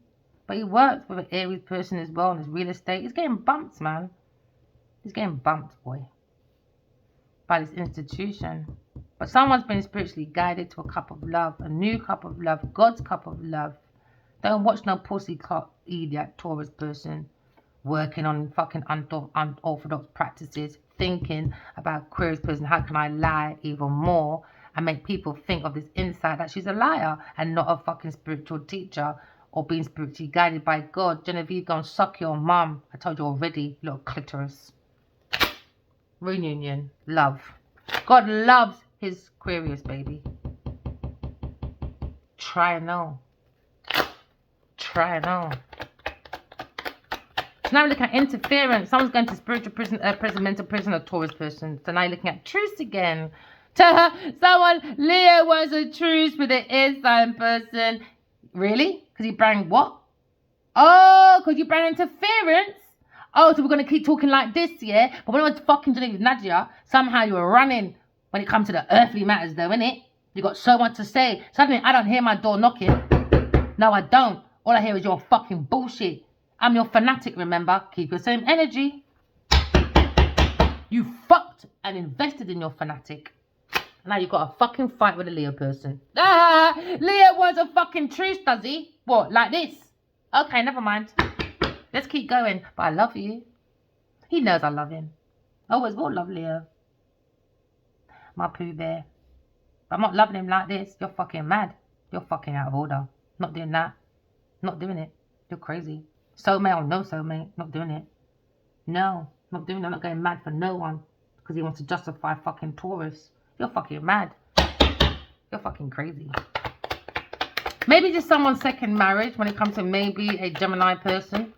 But he works with an Aries person as well in his real estate. He's getting bumped, man. He's getting bumped, boy. By this institution. But someone's been spiritually guided to a cup of love, a new cup of love, God's cup of love. Don't watch no pussy clock idiot Taurus person working on fucking unorthodox practices, thinking about Aquarius person, how can I lie even more and make people think of this insight that she's a liar and not a fucking spiritual teacher or being spiritually guided by God. Genevieve, go and suck your mum. I told you already, little clitoris. Reunion. Love. God loves his Aquarius, baby. Try and know. Try and know. So now we're looking at interference. Someone's going to spiritual prison, mental prison, a Taurus person. So now you're looking at truce again. Someone, Leo wants a truce with an air sign person. Really? Because you bring what? Oh, because you bring interference? Oh, so we're going to keep talking like this, yeah? But when I was fucking dealing with Nadia, somehow you were running when it comes to the earthly matters, though, innit? You got so much to say. Suddenly, I don't hear my door knocking. No, I don't. All I hear is your fucking bullshit. I'm your fanatic, remember? Keep your same energy. You fucked and invested in your fanatic. Now you've got a fucking fight with a Leo person. Ah, Leo wants a fucking truce, does he? What, like this? Okay, never mind. Let's keep going. But I love you. He knows I love him. I always will love Leo. My Pooh Bear. But I'm not loving him like this. You're fucking mad. You're fucking out of order. Not doing that. Not doing it. You're crazy. Soulmate or no soulmate. Not doing it. No. Not doing it. I'm not going mad for no one. Because he wants to justify fucking Taurus. You're fucking mad. You're fucking crazy. Maybe just someone's second marriage when it comes to maybe a Gemini person.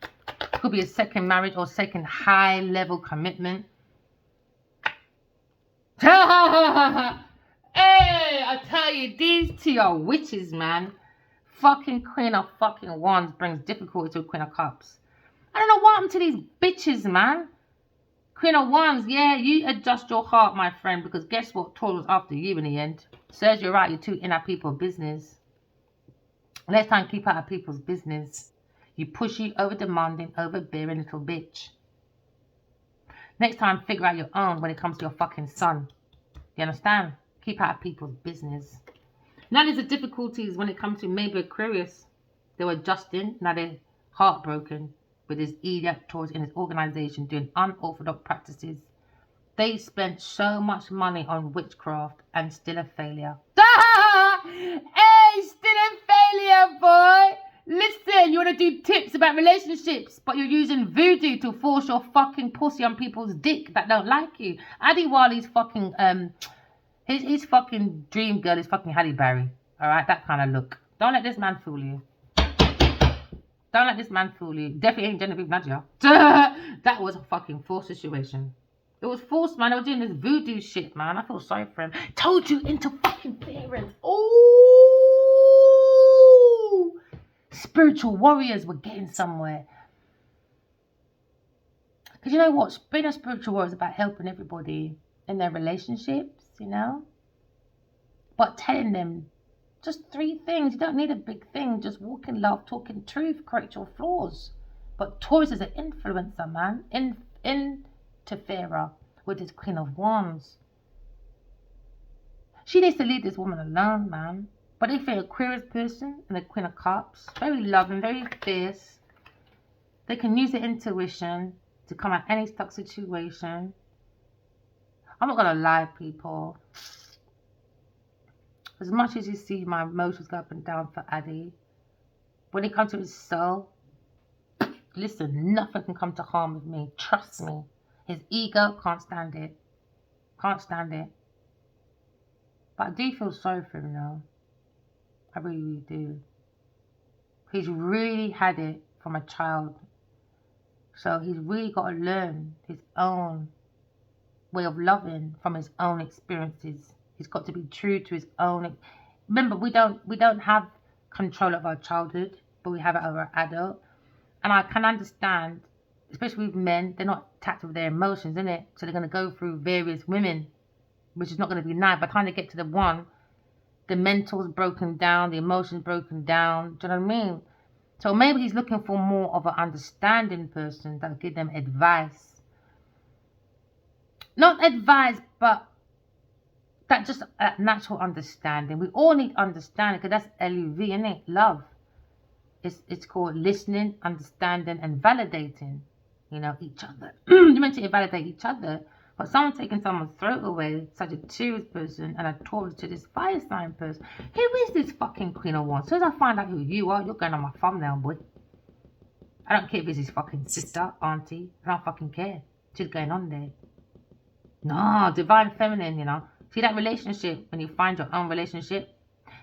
Could be a second marriage or second high level commitment. Hey, I tell you, these two are witches, man. Fucking Queen of fucking Wands brings difficulty to Queen of Cups. I don't know what happened to these bitches, man. Queen of Wands, yeah, you adjust your heart, my friend, because guess what? Taurus was after you in the end. Serves you right, you're too in at people's business. Next time, keep out of people's business. You pushy, over-demanding, overbearing little bitch. Next time, figure out your own when it comes to your fucking son. You understand? Keep out of people's business. Now there's the difficulties when it comes to maybe Aquarius. They were adjusting, now they're heartbroken with this idiot Taurus in his organization doing unorthodox practices. They spent so much money on witchcraft and still a failure. Hey, still a failure, boy. Listen, you want to do tips about relationships, but you're using voodoo to force your fucking pussy on people's dick that don't like you. Addy Wali's fucking, his fucking dream girl is fucking Halle Berry. Alright, that kind of look. Don't let this man fool you. Don't let this man fool you. Definitely ain't Genevieve Nadia. That was a fucking forced situation. It was forced, man. I was doing this voodoo shit, man. I feel sorry for him. Told you into fucking parents. Ooh. Spiritual warriors were getting somewhere. Because you know what? Being a spiritual warrior is about helping everybody in their relationships, you know? But telling them just 3 things. You don't need a big thing. Just walk in love, talk in truth, correct your flaws. But Taurus is an influencer, man. Interferer with this Queen of Wands. She needs to leave this woman alone, man. But if you're an Aquarius person and a Queen of Cups, very loving, very fierce, they can use their intuition to come out any stuck situation. I'm not going to lie, people. As much as you see my emotions go up and down for Addy, when it comes to his soul, listen, nothing can come to harm with me. Trust me. His ego can't stand it. Can't stand it. But I do feel sorry for him now. I really, really do. He's really had it from a child. So he's really got to learn his own way of loving from his own experiences. He's got to be true to his own. Remember, we don't have control of our childhood, but we have it over adult. And I can understand, especially with men, they're not tapped with their emotions, innit? So they're going to go through various women, which is not going to be nice. By the time they get to the one, the mental's broken down, the emotion's broken down. Do you know what I mean? So maybe he's looking for more of an understanding person that'll give them advice. Not advice, but That just natural understanding. We all need understanding because that's LUV, innit? Love. It's called listening, understanding, and validating. You know, each other. You're meant to validate each other. But someone taking someone's throat away, such a serious person, and I talked to this fire sign person. Who is this fucking Queen of Wands? As soon as I find out who you are, you're going on my thumbnail, boy. I don't care if it's his fucking sister, auntie. I don't fucking care. She's going on there. No, divine feminine, you know. See that relationship, when you find your own relationship,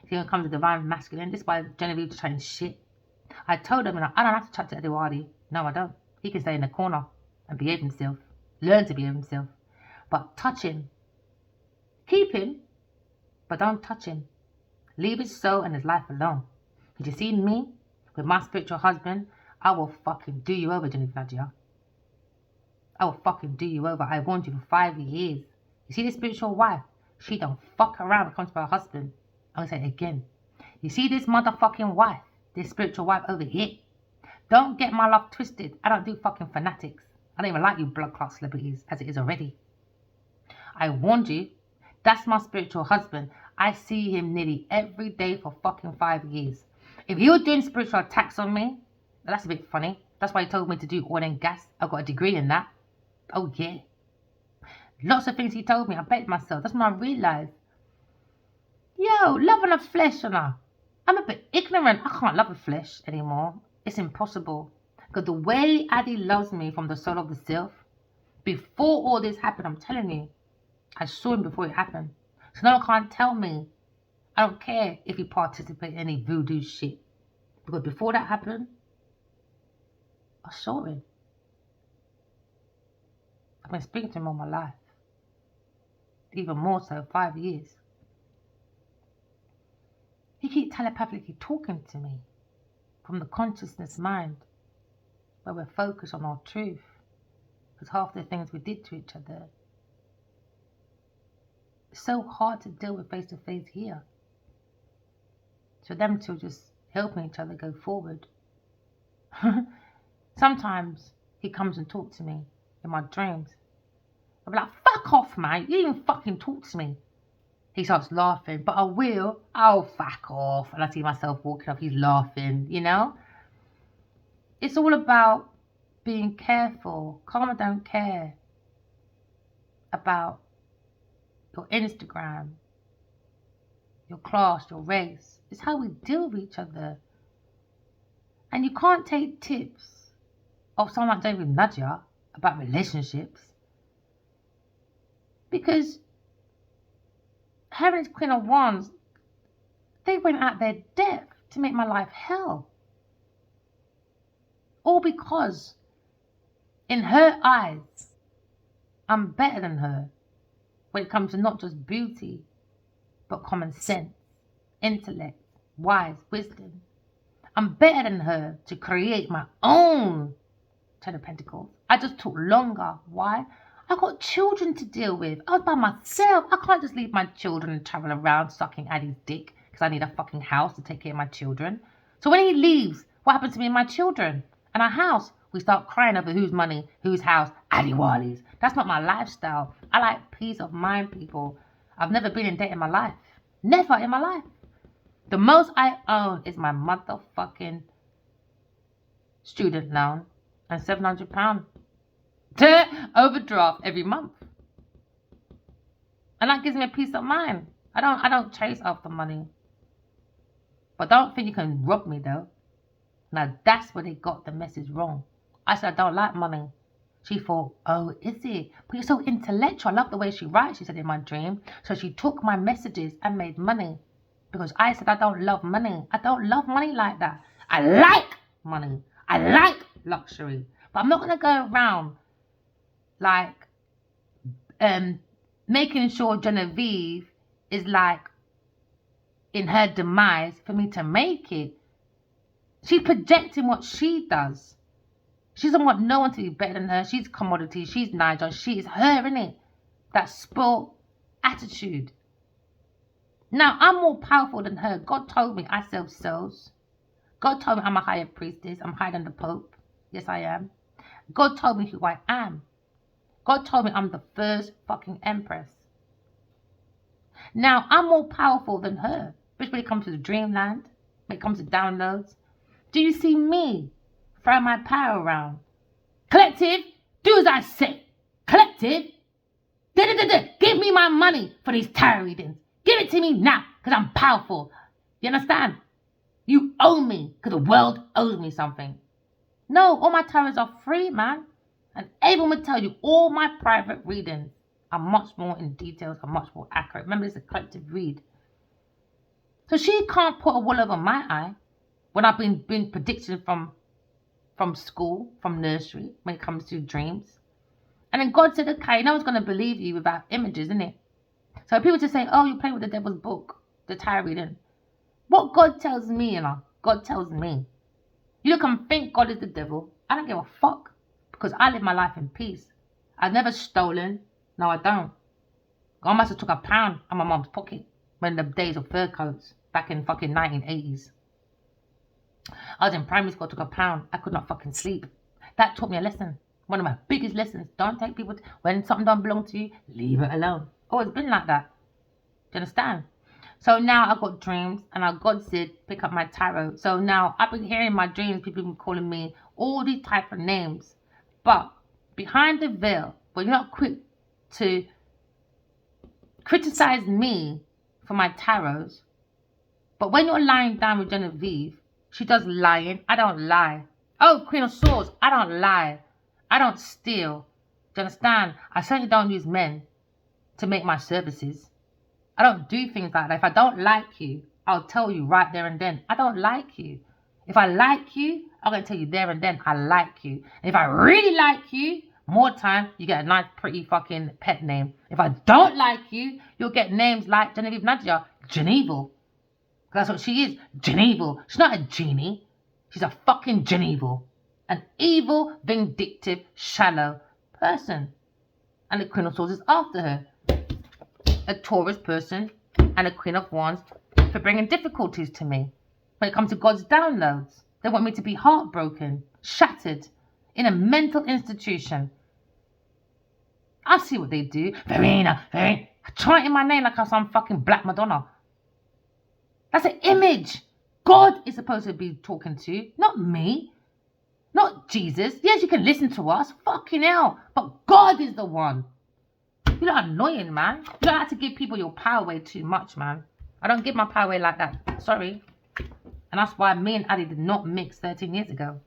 it's going to come to divine masculine. This is why Genevieve's trying shit. I told him, you know, I don't have to chat to Adewale. No, I don't. He can stay in the corner and behave himself. Learn to behave himself. But touch him. Keep him, but don't touch him. Leave his soul and his life alone. Did you see me with my spiritual husband? I will fucking do you over, Genevieve Nadia. I will fucking do you over. I warned you for 5 years. You see this spiritual wife? She don't fuck around when it comes to her husband. I'm going to say it again. You see this motherfucking wife? This spiritual wife over here? Don't get my love twisted. I don't do fucking fanatics. I don't even like you blood clot celebrities as it is already. I warned you. That's my spiritual husband. I see him nearly every day for fucking 5 years. If he was doing spiritual attacks on me, that's a bit funny. That's why he told me to do oil and gas. I got a degree in that. Oh yeah. Lots of things he told me. I bet myself. That's when I realised. Yo, loving the flesh, you know. I'm a bit ignorant. I can't love the flesh anymore. It's impossible. Because the way Addy loves me from the soul of the self, before all this happened, I'm telling you, I saw him before it happened. So no one can't tell me. I don't care if he participated in any voodoo shit. Because before that happened, I saw him. I've been speaking to him all my life. Even more so, 5 years. He keeps telepathically talking to me from the consciousness mind where we're focused on our truth. Because half the things we did to each other, it's so hard to deal with face to face here. So them two just helping each other go forward. Sometimes he comes and talks to me in my dreams. I'll be like, fuck off, man. You didn't even fucking talk to me. He starts laughing, but I will. Oh, fuck off. And I see myself walking up, he's laughing, you know? It's all about being careful. Karma don't care about your Instagram, your class, your race. It's how we deal with each other. And you can't take tips of someone like David Nadia about relationships. Because her and Queen of Wands, they went out their depth to make my life hell. All because in her eyes, I'm better than her when it comes to not just beauty, but common sense, intellect, wise, wisdom. I'm better than her to create my own Ten of Pentacles. I just took longer. Why? I got children to deal with. I was by myself. I can't just leave my children and travel around sucking Addy's dick because I need a fucking house to take care of my children. So when he leaves, what happens to me and my children? And our house? We start crying over whose money, whose house, Adewale's. That's not my lifestyle. I like peace of mind, people. I've never been in debt in my life. Never in my life. The most I own is my motherfucking student loan and £700 overdraft every month. And that gives me a peace of mind. I don't chase after money. But don't think you can rob me though. Now that's where they got the message wrong. I said I don't like money. She thought, oh, is it? But you're so intellectual. I love the way she writes, she said in my dream. So she took my messages and made money. Because I said I don't love money. I don't love money like that. I like money. I like luxury. But I'm not going to go around like making sure Genevieve is like in her demise for me to make it. She's projecting what she does. She doesn't want no one to be better than her. She's commodity. She's Nigel. She's her, innit? That spoiled attitude. Now, I'm more powerful than her. God told me I sell souls. God told me I'm a higher priestess. I'm higher than the Pope. Yes, I am. God told me who I am. God told me I'm the first fucking empress. Now, I'm more powerful than her, especially when it comes to the dreamland, when it comes to downloads. Do you see me throwing my power around? Collective, do as I say. Collective, give me my money for these tarot readings. Give it to me now, because I'm powerful. You understand? You owe me, because the world owes me something. No, all my tarots are free, man. And everyone will tell you all my private readings are much more in details, are much more accurate. Remember, it's a collective read. So she can't put a wool over my eye when I've been predicting from school, from nursery, when it comes to dreams. And then God said, okay, no one's going to believe you without images, isn't it? So people just say, oh, you're playing with the devil's book, the tarot reading. What God tells me, God tells me. You can think God is the devil. I don't give a fuck, because I live my life in peace. I've never stolen. No, I don't. I must have took £1 out of my mom's pocket when the days of fur coats, back in fucking 1980s. I was in primary school, I took £1. I could not fucking sleep. That taught me a lesson. One of my biggest lessons. Don't take people, when something don't belong to you, leave it alone. Always been like that. Do you understand? So now I've got dreams, and God said, pick up my tarot. So now I've been hearing in my dreams, people have been calling me all these type of names. But behind the veil, but you're not quick to criticize me for my tarots. But when you're lying down with Genevieve, she does lying. I don't lie. Oh, Queen of Swords, I don't lie. I don't steal. Do you understand? I certainly don't use men to make my services. I don't do things like that. If I don't like you, I'll tell you right there and then. I don't like you. If I like you, I'm going to tell you there and then I like you. And if I really like you, more time, you get a nice, pretty fucking pet name. If I don't like you, you'll get names like Genevieve Nadia, Genevieve. That's what she is, Genevieve. She's not a genie. She's a fucking Genevieve. An evil, vindictive, shallow person. And the Queen of Swords is after her. A Taurus person and a Queen of Wands for bringing difficulties to me. When it comes to God's downloads, they want me to be heartbroken, shattered, in a mental institution. I see what they do. Verena, try it in my name like I'm some fucking Black Madonna. That's an image. God is supposed to be talking to, not me. Not Jesus. Yes, you can listen to us. Fucking hell. But God is the one. You're annoying, man. You don't have to give people your power away too much, man. I don't give my power away like that. Sorry. And that's why me and Addie did not mix 13 years ago.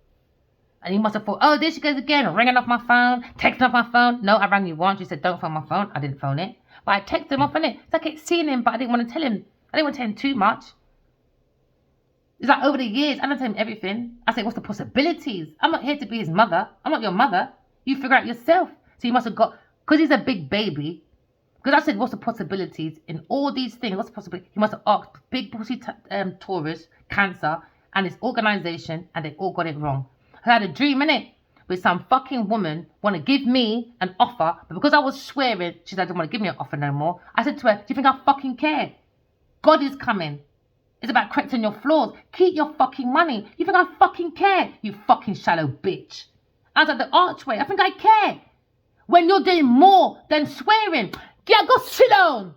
And he must have thought, oh, there she goes again. Ringing off my phone. Texting off my phone. No, I rang you once. You said, don't phone my phone. I didn't phone it. But I texted him off on it. So I kept seeing him, but I didn't want to tell him. I didn't want to tell him too much. It's like over the years, I don't tell him everything. I say, what's the possibilities? I'm not here to be his mother. I'm not your mother. You figure out yourself. So he must have got, because he's a big baby, because I said, what's the possibilities in all these things? What's the possibility? He must have asked big pussy Taurus, Cancer, and his organization, and they all got it wrong. I had a dream, innit? With some fucking woman want to give me an offer, but because I was swearing, she said, I don't want to give me an offer no more. I said to her, do you think I fucking care? God is coming. It's about correcting your flaws. Keep your fucking money. You think I fucking care? You fucking shallow bitch. I was at the archway. I think I care. When you're doing more than swearing. Yeah, go sit down.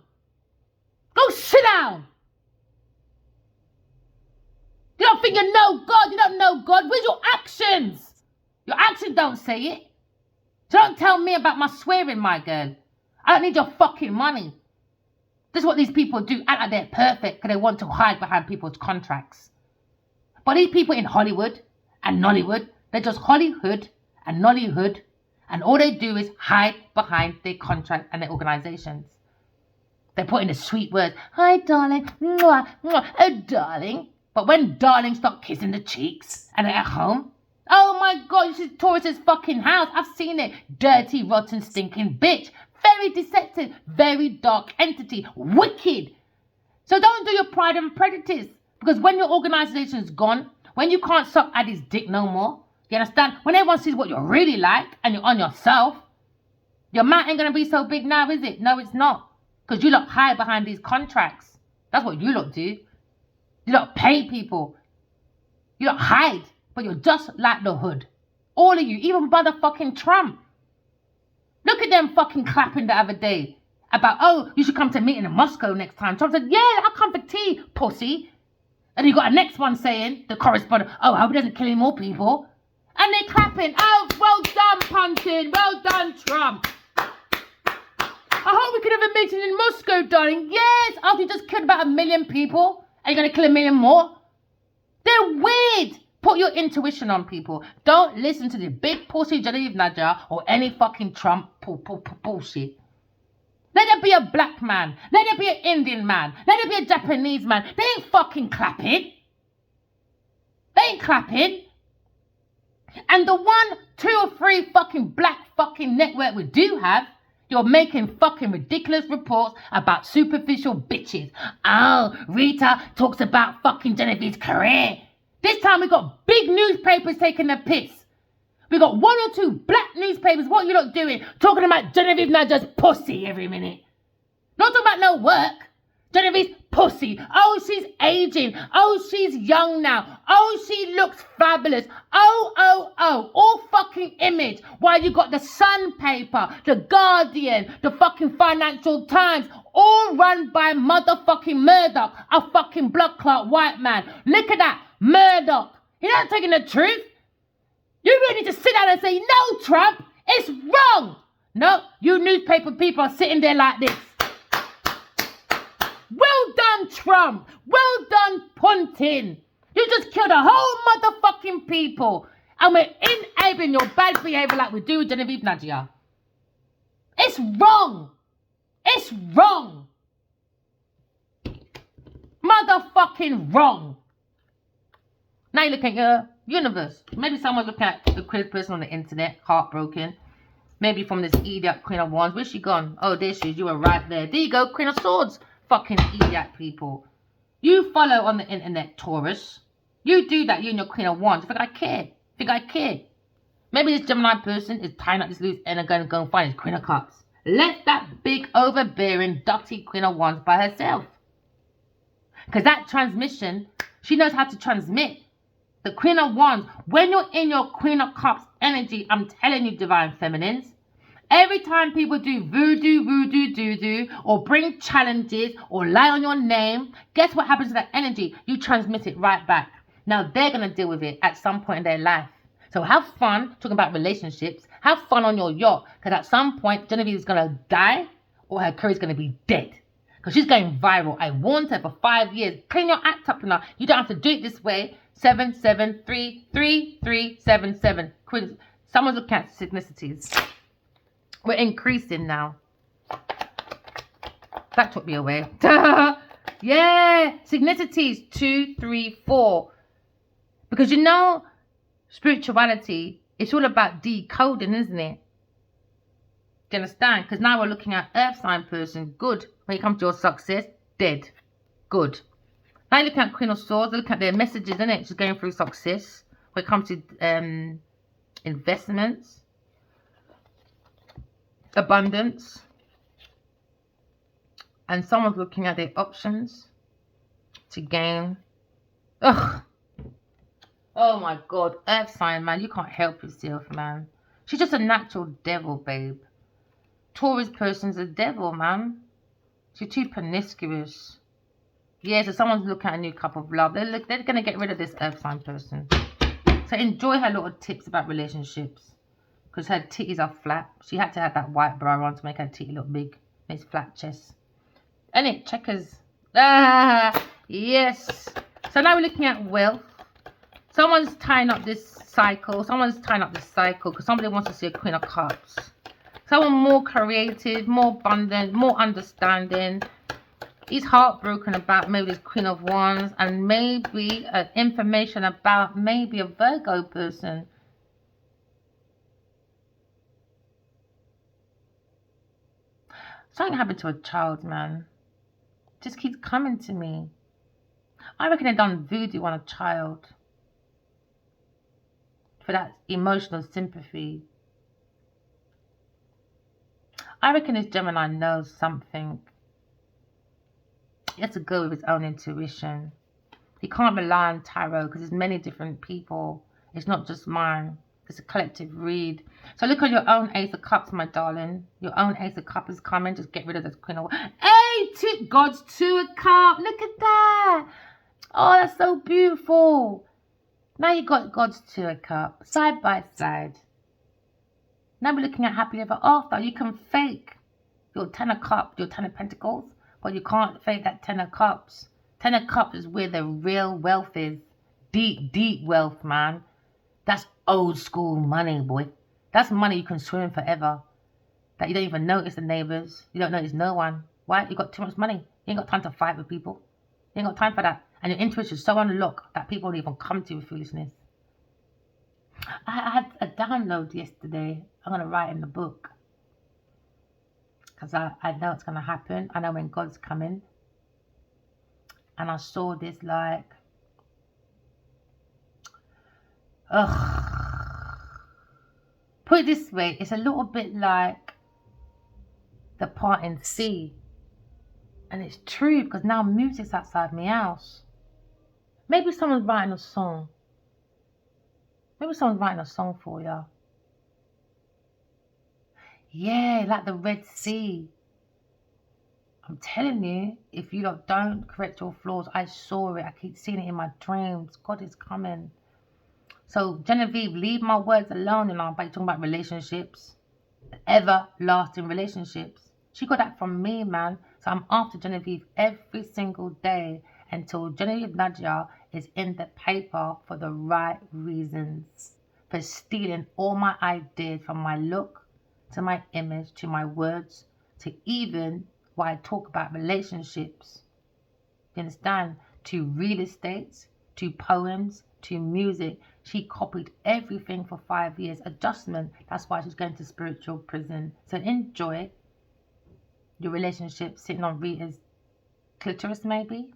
Go sit down. You don't think you know God. You don't know God. Where's your actions? Your actions don't say it. So don't tell me about my swearing, my girl. I don't need your fucking money. This is what these people do, act like they're perfect because they want to hide behind people's contracts. But these people in Hollywood and Nollywood, they're just Hollywood and Nollywood, and all they do is hide behind their contract and their organizations. They put in the sweet words, hi darling, mwah, mwah, oh darling. But when darling stop kissing the cheeks and they're at home, oh my God, you see Taurus's fucking house. I've seen it. Dirty, rotten, stinking bitch. Very deceptive, very dark entity, wicked. So don't do your pride and prejudice. Because when your organization's gone, when you can't suck Addie's dick no more, you understand? When everyone sees what you're really like and you're on yourself, your mouth ain't going to be so big now, is it? No, it's not. Because you lot hide behind these contracts. That's what you lot do. You lot pay people. You lot hide. But you're just like the hood. All of you, even motherfucking Trump. Look at them fucking clapping the other day about, oh, you should come to a meeting in Moscow next time. Trump said, yeah, I'll come for tea, pussy. And you got a next one saying, the correspondent, oh, I hope he doesn't kill any more people. And they're clapping, oh, well done, Puntin, well done, Trump. I hope we could have a meeting in Moscow, darling. Yes, after you just killed about 1 million people, and you're going to kill 1 million more. They're weird. Put your intuition on, people. Don't listen to the big pussy Genevieve Nadia or any fucking Trump bullshit. Let there be a black man. Let there be an Indian man. Let there be a Japanese man. They ain't fucking clapping. They ain't clapping. And the 1, 2 or 3 fucking black fucking network we do have, you're making fucking ridiculous reports about superficial bitches. Oh, Rita talks about fucking Genevieve's career. This time we got big newspapers taking the piss. We got 1 or 2 black newspapers. What you lot doing? Talking about Genevieve Nadia's pussy every minute. Not talking about no work. Genevieve's pussy. Oh, she's aging. Oh, she's young now. Oh, she looks fabulous. Oh. All fucking image. While you got the Sun paper, the Guardian, the fucking Financial Times, all run by motherfucking Murdoch, a fucking blood clot white man. Look at that. Murdoch. He's not taking the truth. You really need to sit down and say, no, Trump, it's wrong. No, you newspaper people are sitting there like this. Well done, Trump. Well done, Puntin. You just killed a whole motherfucking people. And we're enabling your bad behavior like we do with Genevieve Nadia. It's wrong. It's wrong. Motherfucking wrong. Now you look at your universe. Maybe someone's looking at the queer person on the internet, heartbroken. Maybe from this idiot Queen of Wands. Where's she gone? Oh, there she is. You were right there. There you go, Queen of Swords. Fucking idiot people. You follow on the internet, Taurus. You do that, you and your Queen of Wands. Think I care? Think I care? Maybe this Gemini person is tying up this loose end and going to go and find his Queen of Cups. Let that big, overbearing, dirty Queen of Wands by herself. Because that transmission, she knows how to transmit. The Queen of Wands, when you're in your Queen of Cups energy, I'm telling you, Divine Feminines, every time people do voodoo, doo-doo, or bring challenges, or lie on your name, guess what happens to that energy? You transmit it right back. Now, they're going to deal with it at some point in their life. So have fun talking about relationships. Have fun on your yacht. Because at some point, Genevieve is going to die, or her career is going to be dead. Because she's going viral. I warned her for 5 years. Clean your act up now. You don't have to do it this way. 7733377. Someone's looking at synchronicities. We're increasing now. That took me away. Yeah, synchronicities 2, 3, 4. Because you know, spirituality, it's all about decoding, isn't it? Do you understand? Because now we're looking at earth sign person, good. When it comes to your success, dead. Good. Now you're looking at Queen of Swords, look at their messages, isn't it? She's going through success. When it comes to investments, abundance. And someone's looking at their options to gain. Ugh. Oh my God. Earth sign, man. You can't help yourself, man. She's just a natural devil, babe. Taurus person's a devil, man. She's too promiscuous. Yeah, so someone's looking at a new cup of love. They're going to get rid of this earth sign person. So enjoy her little tips about relationships. Because her titties are flat. She had to have that white bra on to make her titty look big. It's flat chest. And it checkers. Ah, yes. So now we're looking at wealth. Someone's tying up this cycle. Someone's tying up this cycle because somebody wants to see a Queen of Cups. Someone more creative, more abundant, more understanding. He's heartbroken about maybe this Queen of Wands and maybe information about maybe a Virgo person. Something happened to a child, man. Just keeps coming to me. I reckon they done voodoo on a child. For that emotional sympathy. I reckon this Gemini knows something. He has to go with his own intuition. He can't rely on tarot because there's many different people. It's not just mine. It's a collective read. So look at your own Ace of Cups, my darling. Your own Ace of Cups is coming. Just get rid of the Queen of... Hey, God's Two of Cups. Look at that. Oh, that's so beautiful. Now you got God's Two of Cups. Side by side. Now we're looking at happily ever after. You can fake your Ten of Cups, your Ten of Pentacles, but you can't fake that Ten of Cups. Ten of Cups is where the real wealth is. Deep, deep wealth, man. That's old school money, boy. That's money you can swim in forever. That you don't even notice the neighbours. You don't notice no one. Why? You got too much money. You ain't got time to fight with people. You ain't got time for that. And your intuition is so unlocked that people don't even come to you with foolishness. I had a download yesterday. I'm going to write in the book. Because I know it's going to happen. I know when God's coming. And I saw this like... Put it this way. It's a little bit like the parting sea. And it's true because now music's outside my house. Maybe someone's writing a song. Maybe someone's writing a song for you. Yeah, like the Red Sea. I'm telling you, if you don't correct your flaws, I saw it. I keep seeing it in my dreams. God is coming. So, Genevieve, leave my words alone, and I'm talking about relationships. Everlasting relationships. She got that from me, man. So I'm after Genevieve every single day until Genevieve Nadia is in the paper for the right reasons. For stealing all my ideas, from my look to my image to my words to even why I talk about relationships. You understand? To real estate, to poems, to music. She copied everything for 5 years. Adjustment. That's why she's going to spiritual prison. So enjoy your relationship sitting on Rita's clitoris, maybe.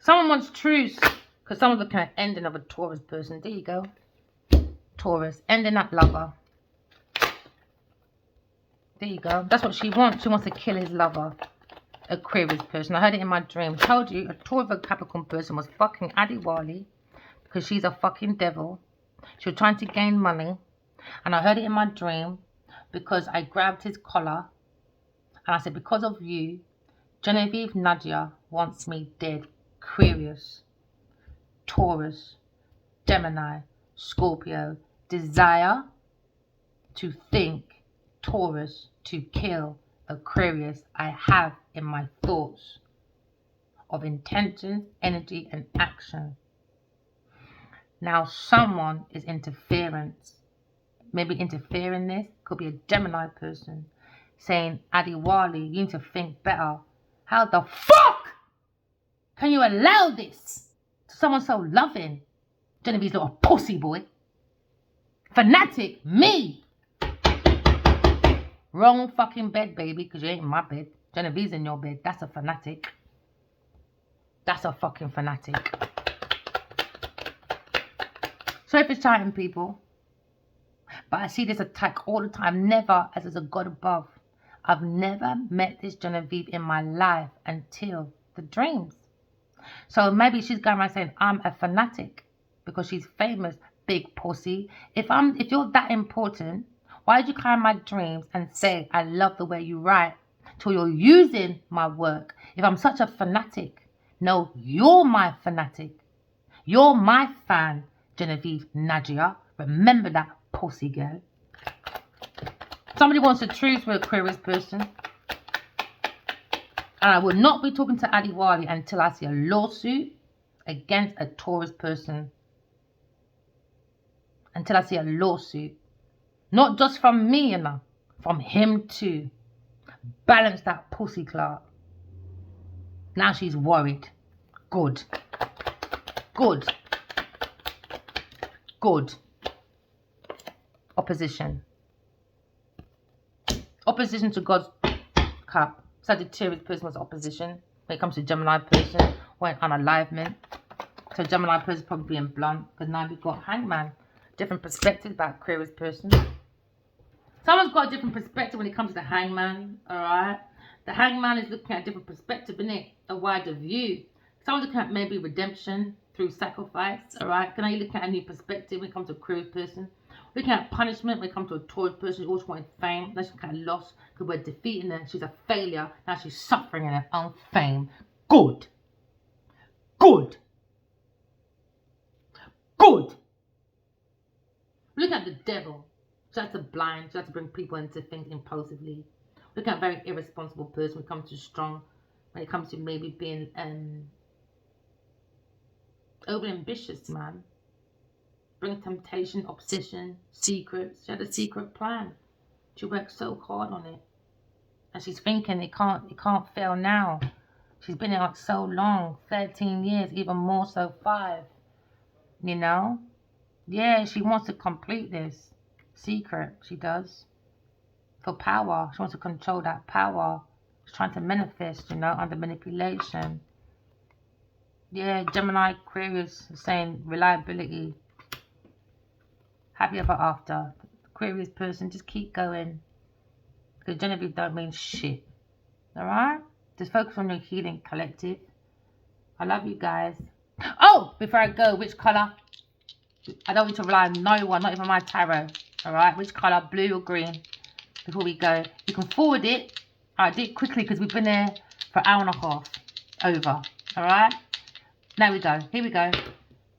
Someone wants truce because someone's looking at ending of a Taurus person. There you go. Taurus. Ending that lover. There you go. That's what she wants. She wants to kill his lover. Aquarius person. I heard it in my dream. I told you a Taurus Capricorn person was fucking Adiwali because she's a fucking devil. She was trying to gain money. And I heard it in my dream because I grabbed his collar and I said, because of you, Genevieve Nadia wants me dead. Aquarius, Taurus, Gemini, Scorpio, desire to think, Taurus, to kill, Aquarius, I have in my thoughts of intention, energy, and action. Now someone is interference. Maybe interfering this could be a Gemini person saying, Adiwali, you need to think better. How the fuck can you allow this to someone so loving? Genevieve's little pussy boy. Fanatic, me. Wrong fucking bed, baby, because you ain't in my bed. Genevieve's in your bed. That's a fanatic. That's a fucking fanatic. Sorry for shouting, people. But I see this attack all the time. Never, as there's a God above. I've never met this Genevieve in my life until the dreams. So maybe she's going around saying, I'm a fanatic because she's famous, big pussy. If you're that important, why did you come in my dreams and say, I love the way you write till you're using my work? If I'm such a fanatic, no, you're my fanatic. You're my fan, Genevieve Nadia. Remember that, pussy girl. Somebody wants to truce with Aquarius person. And I will not be talking to Adiwali until I see a lawsuit against a Taurus person. Until I see a lawsuit. Not just from me, you know. From him too. Balance that pussy clout. Now she's worried. Good. Good. Good. Opposition. Opposition to God's cup. Sagittarius person was opposition. When it comes to Gemini person, or an unalignment. So Gemini person probably being blunt. Because now we've got Hangman. Different perspective about Aquarius person. Someone's got a different perspective when it comes to the Hangman. Alright. The Hangman is looking at a different perspective, isn't it? A wider view. Someone's looking at maybe redemption through sacrifice, all right? Can I look at a new perspective when it comes to a curious person? Looking at punishment when it comes to a Taurus person who always wanted fame. Now she's kind of lost because we're defeating her. She's a failure. Now she's suffering in her own fame. Good. Good. Good. Look at the devil. She has to blind. She has to bring people into things impulsively. Look at a very irresponsible person when it comes to strong. When it comes to maybe being over ambitious, man. Bring temptation, obsession, secrets. She had a secret plan. She worked so hard on it. And she's thinking it can't fail now. She's been in like so long, 13 years, even more so 5. You know? Yeah, she wants to complete this secret. She does. For power. She wants to control that power. She's trying to manifest, you know, under manipulation. Yeah, Gemini Aquarius is saying reliability. Happy ever after. Aquarius person, just keep going. Because Genevieve don't mean shit. Alright? Just focus on your healing collective. I love you guys. Oh! Before I go, which colour? I don't want to rely on no one, not even my tarot. Alright? Which colour? Blue or green? Before we go. You can forward it. Alright, do it quickly because we've been there for an hour and a half. Over. Alright? There we go. Here we go.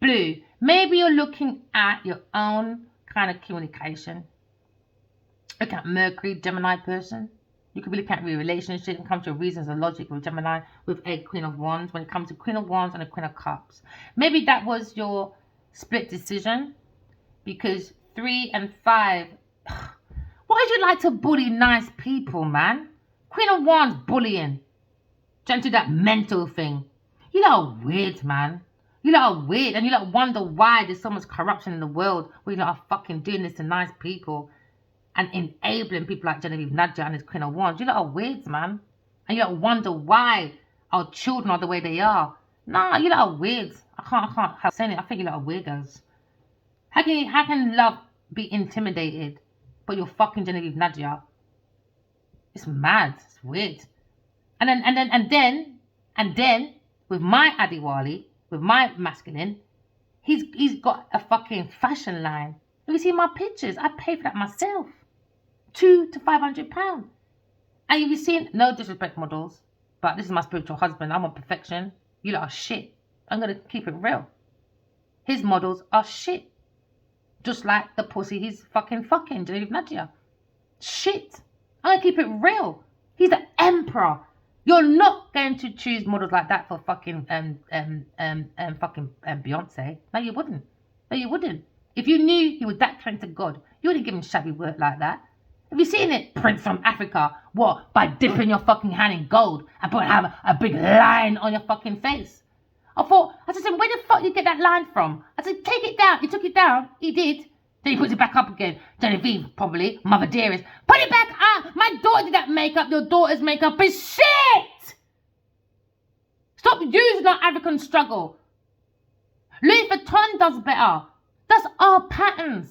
Blue. Maybe you're looking at your own kind of communication. Look at Mercury, Gemini person. You could be looking at your relationship when it comes to reasons and logic with Gemini, with a Queen of Wands, when it comes to Queen of Wands and a Queen of Cups. Maybe that was your split decision because 3 and 5. Why do you like to bully nice people, man? Queen of Wands bullying. Don't do that mental thing. You lot are weird, man. You lot are weird and you lot wonder why there's so much corruption in the world where you lot are fucking doing this to nice people and enabling people like Genevieve Nadia and his Queen of Wands. You lot are weird, man. And you lot wonder why our children are the way they are. Nah, you lot are weird. I can't help saying it. I think you lot are weirdos. How can love be intimidated but you're fucking Genevieve Nadia? It's mad. It's weird. And then with my Adiwali, with my masculine, he's got a fucking fashion line. Have you seen my pictures? I pay for that myself. £200 to £500. And you've seen, no disrespect models, but this is my spiritual husband. I'm on perfection. You lot are shit. I'm gonna keep it real. His models are shit. Just like the pussy he's fucking Genevieve Nadia. Shit. I'm gonna keep it real. He's the emperor. You're not going to choose models like that for fucking Beyonce. No, you wouldn't. No, you wouldn't. If you knew he was that kind to God, you wouldn't give him shabby work like that. Have you seen it? Prince from Africa. What? By dipping your fucking hand in gold and have a big line on your fucking face. I said, where the fuck did you get that line from? I said, take it down. He took it down. He did. Then he puts it back up again. Genevieve, probably. Mother dearest. Put it back up. My daughter did that makeup. Your daughter's makeup is shit. Stop using our African struggle. Louis Vuitton does better. That's our patterns.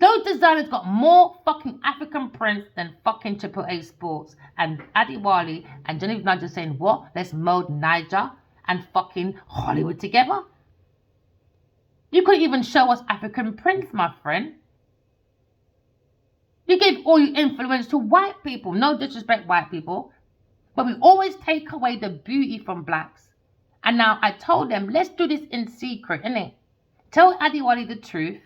Those designers got more fucking African prints than fucking AAA Sports. And Adiwali and Genevieve Nadia saying, what? Let's mold Niger and fucking Hollywood together. You couldn't even show us African prints, my friend. You gave all your influence to white people. No disrespect, white people. But we always take away the beauty from blacks. And now I told them, let's do this in secret, innit? Tell Adiwali the truth.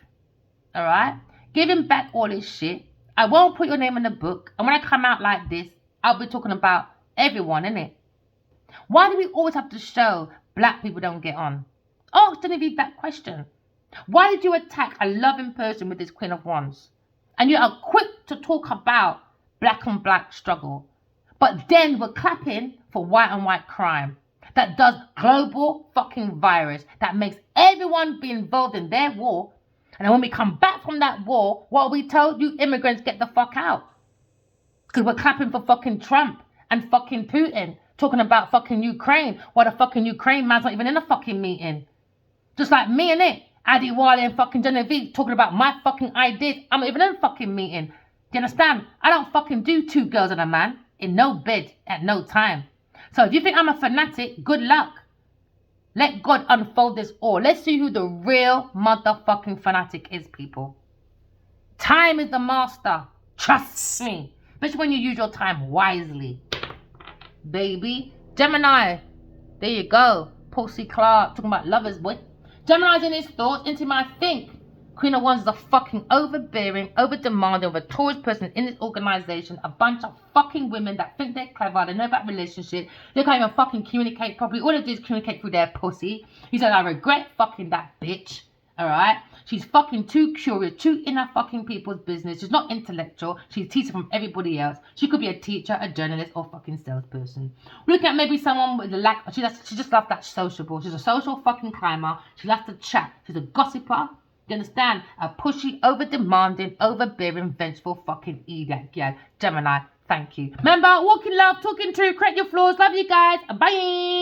Alright? Give him back all his shit. I won't put your name in the book. And when I come out like this, I'll be talking about everyone, innit? Why do we always have to show black people don't get on? Ask Genevieve that question. Why did you attack a loving person with this Queen of Wands? And you are quick to talk about black on black struggle. But then we're clapping for white on white crime. That does global fucking virus. That makes everyone be involved in their war. And then when we come back from that war, what are we told? You immigrants get the fuck out. Because we're clapping for fucking Trump and fucking Putin. Talking about fucking Ukraine. While the fucking Ukraine man's not even in a fucking meeting. Just like me and it. Adiwali and fucking Genevieve talking about my fucking ideas. I'm not even in a fucking meeting. Do you understand? I don't fucking do 2 girls and a man in no bed at no time. So if you think I'm a fanatic, good luck. Let God unfold this all. Let's see who the real motherfucking fanatic is, people. Time is the master. Trust me. Especially when you use your time wisely. Baby. Gemini. There you go. Pussy Clark. Talking about lovers, boy. Gemini's in his thoughts. Into my think. Queen of Wands is a fucking overbearing, over-demanding, over-Taurus person in this organization. A bunch of fucking women that think they're clever. They know about relationships. They can't even fucking communicate properly. All they do is communicate through their pussy. He said, I regret fucking that bitch. Alright? She's fucking too curious, too in her fucking people's business. She's not intellectual. She's teaching from everybody else. She could be a teacher, a journalist, or fucking salesperson. Look at maybe someone with a lack. She just loves that sociable. She's a social fucking climber. She loves to chat. She's a gossiper. You understand? A pushy, over-demanding, overbearing, vengeful fucking idiot. Yeah, Gemini. Thank you. Remember, walking love, talking true, correct your flaws. Love you guys. Bye.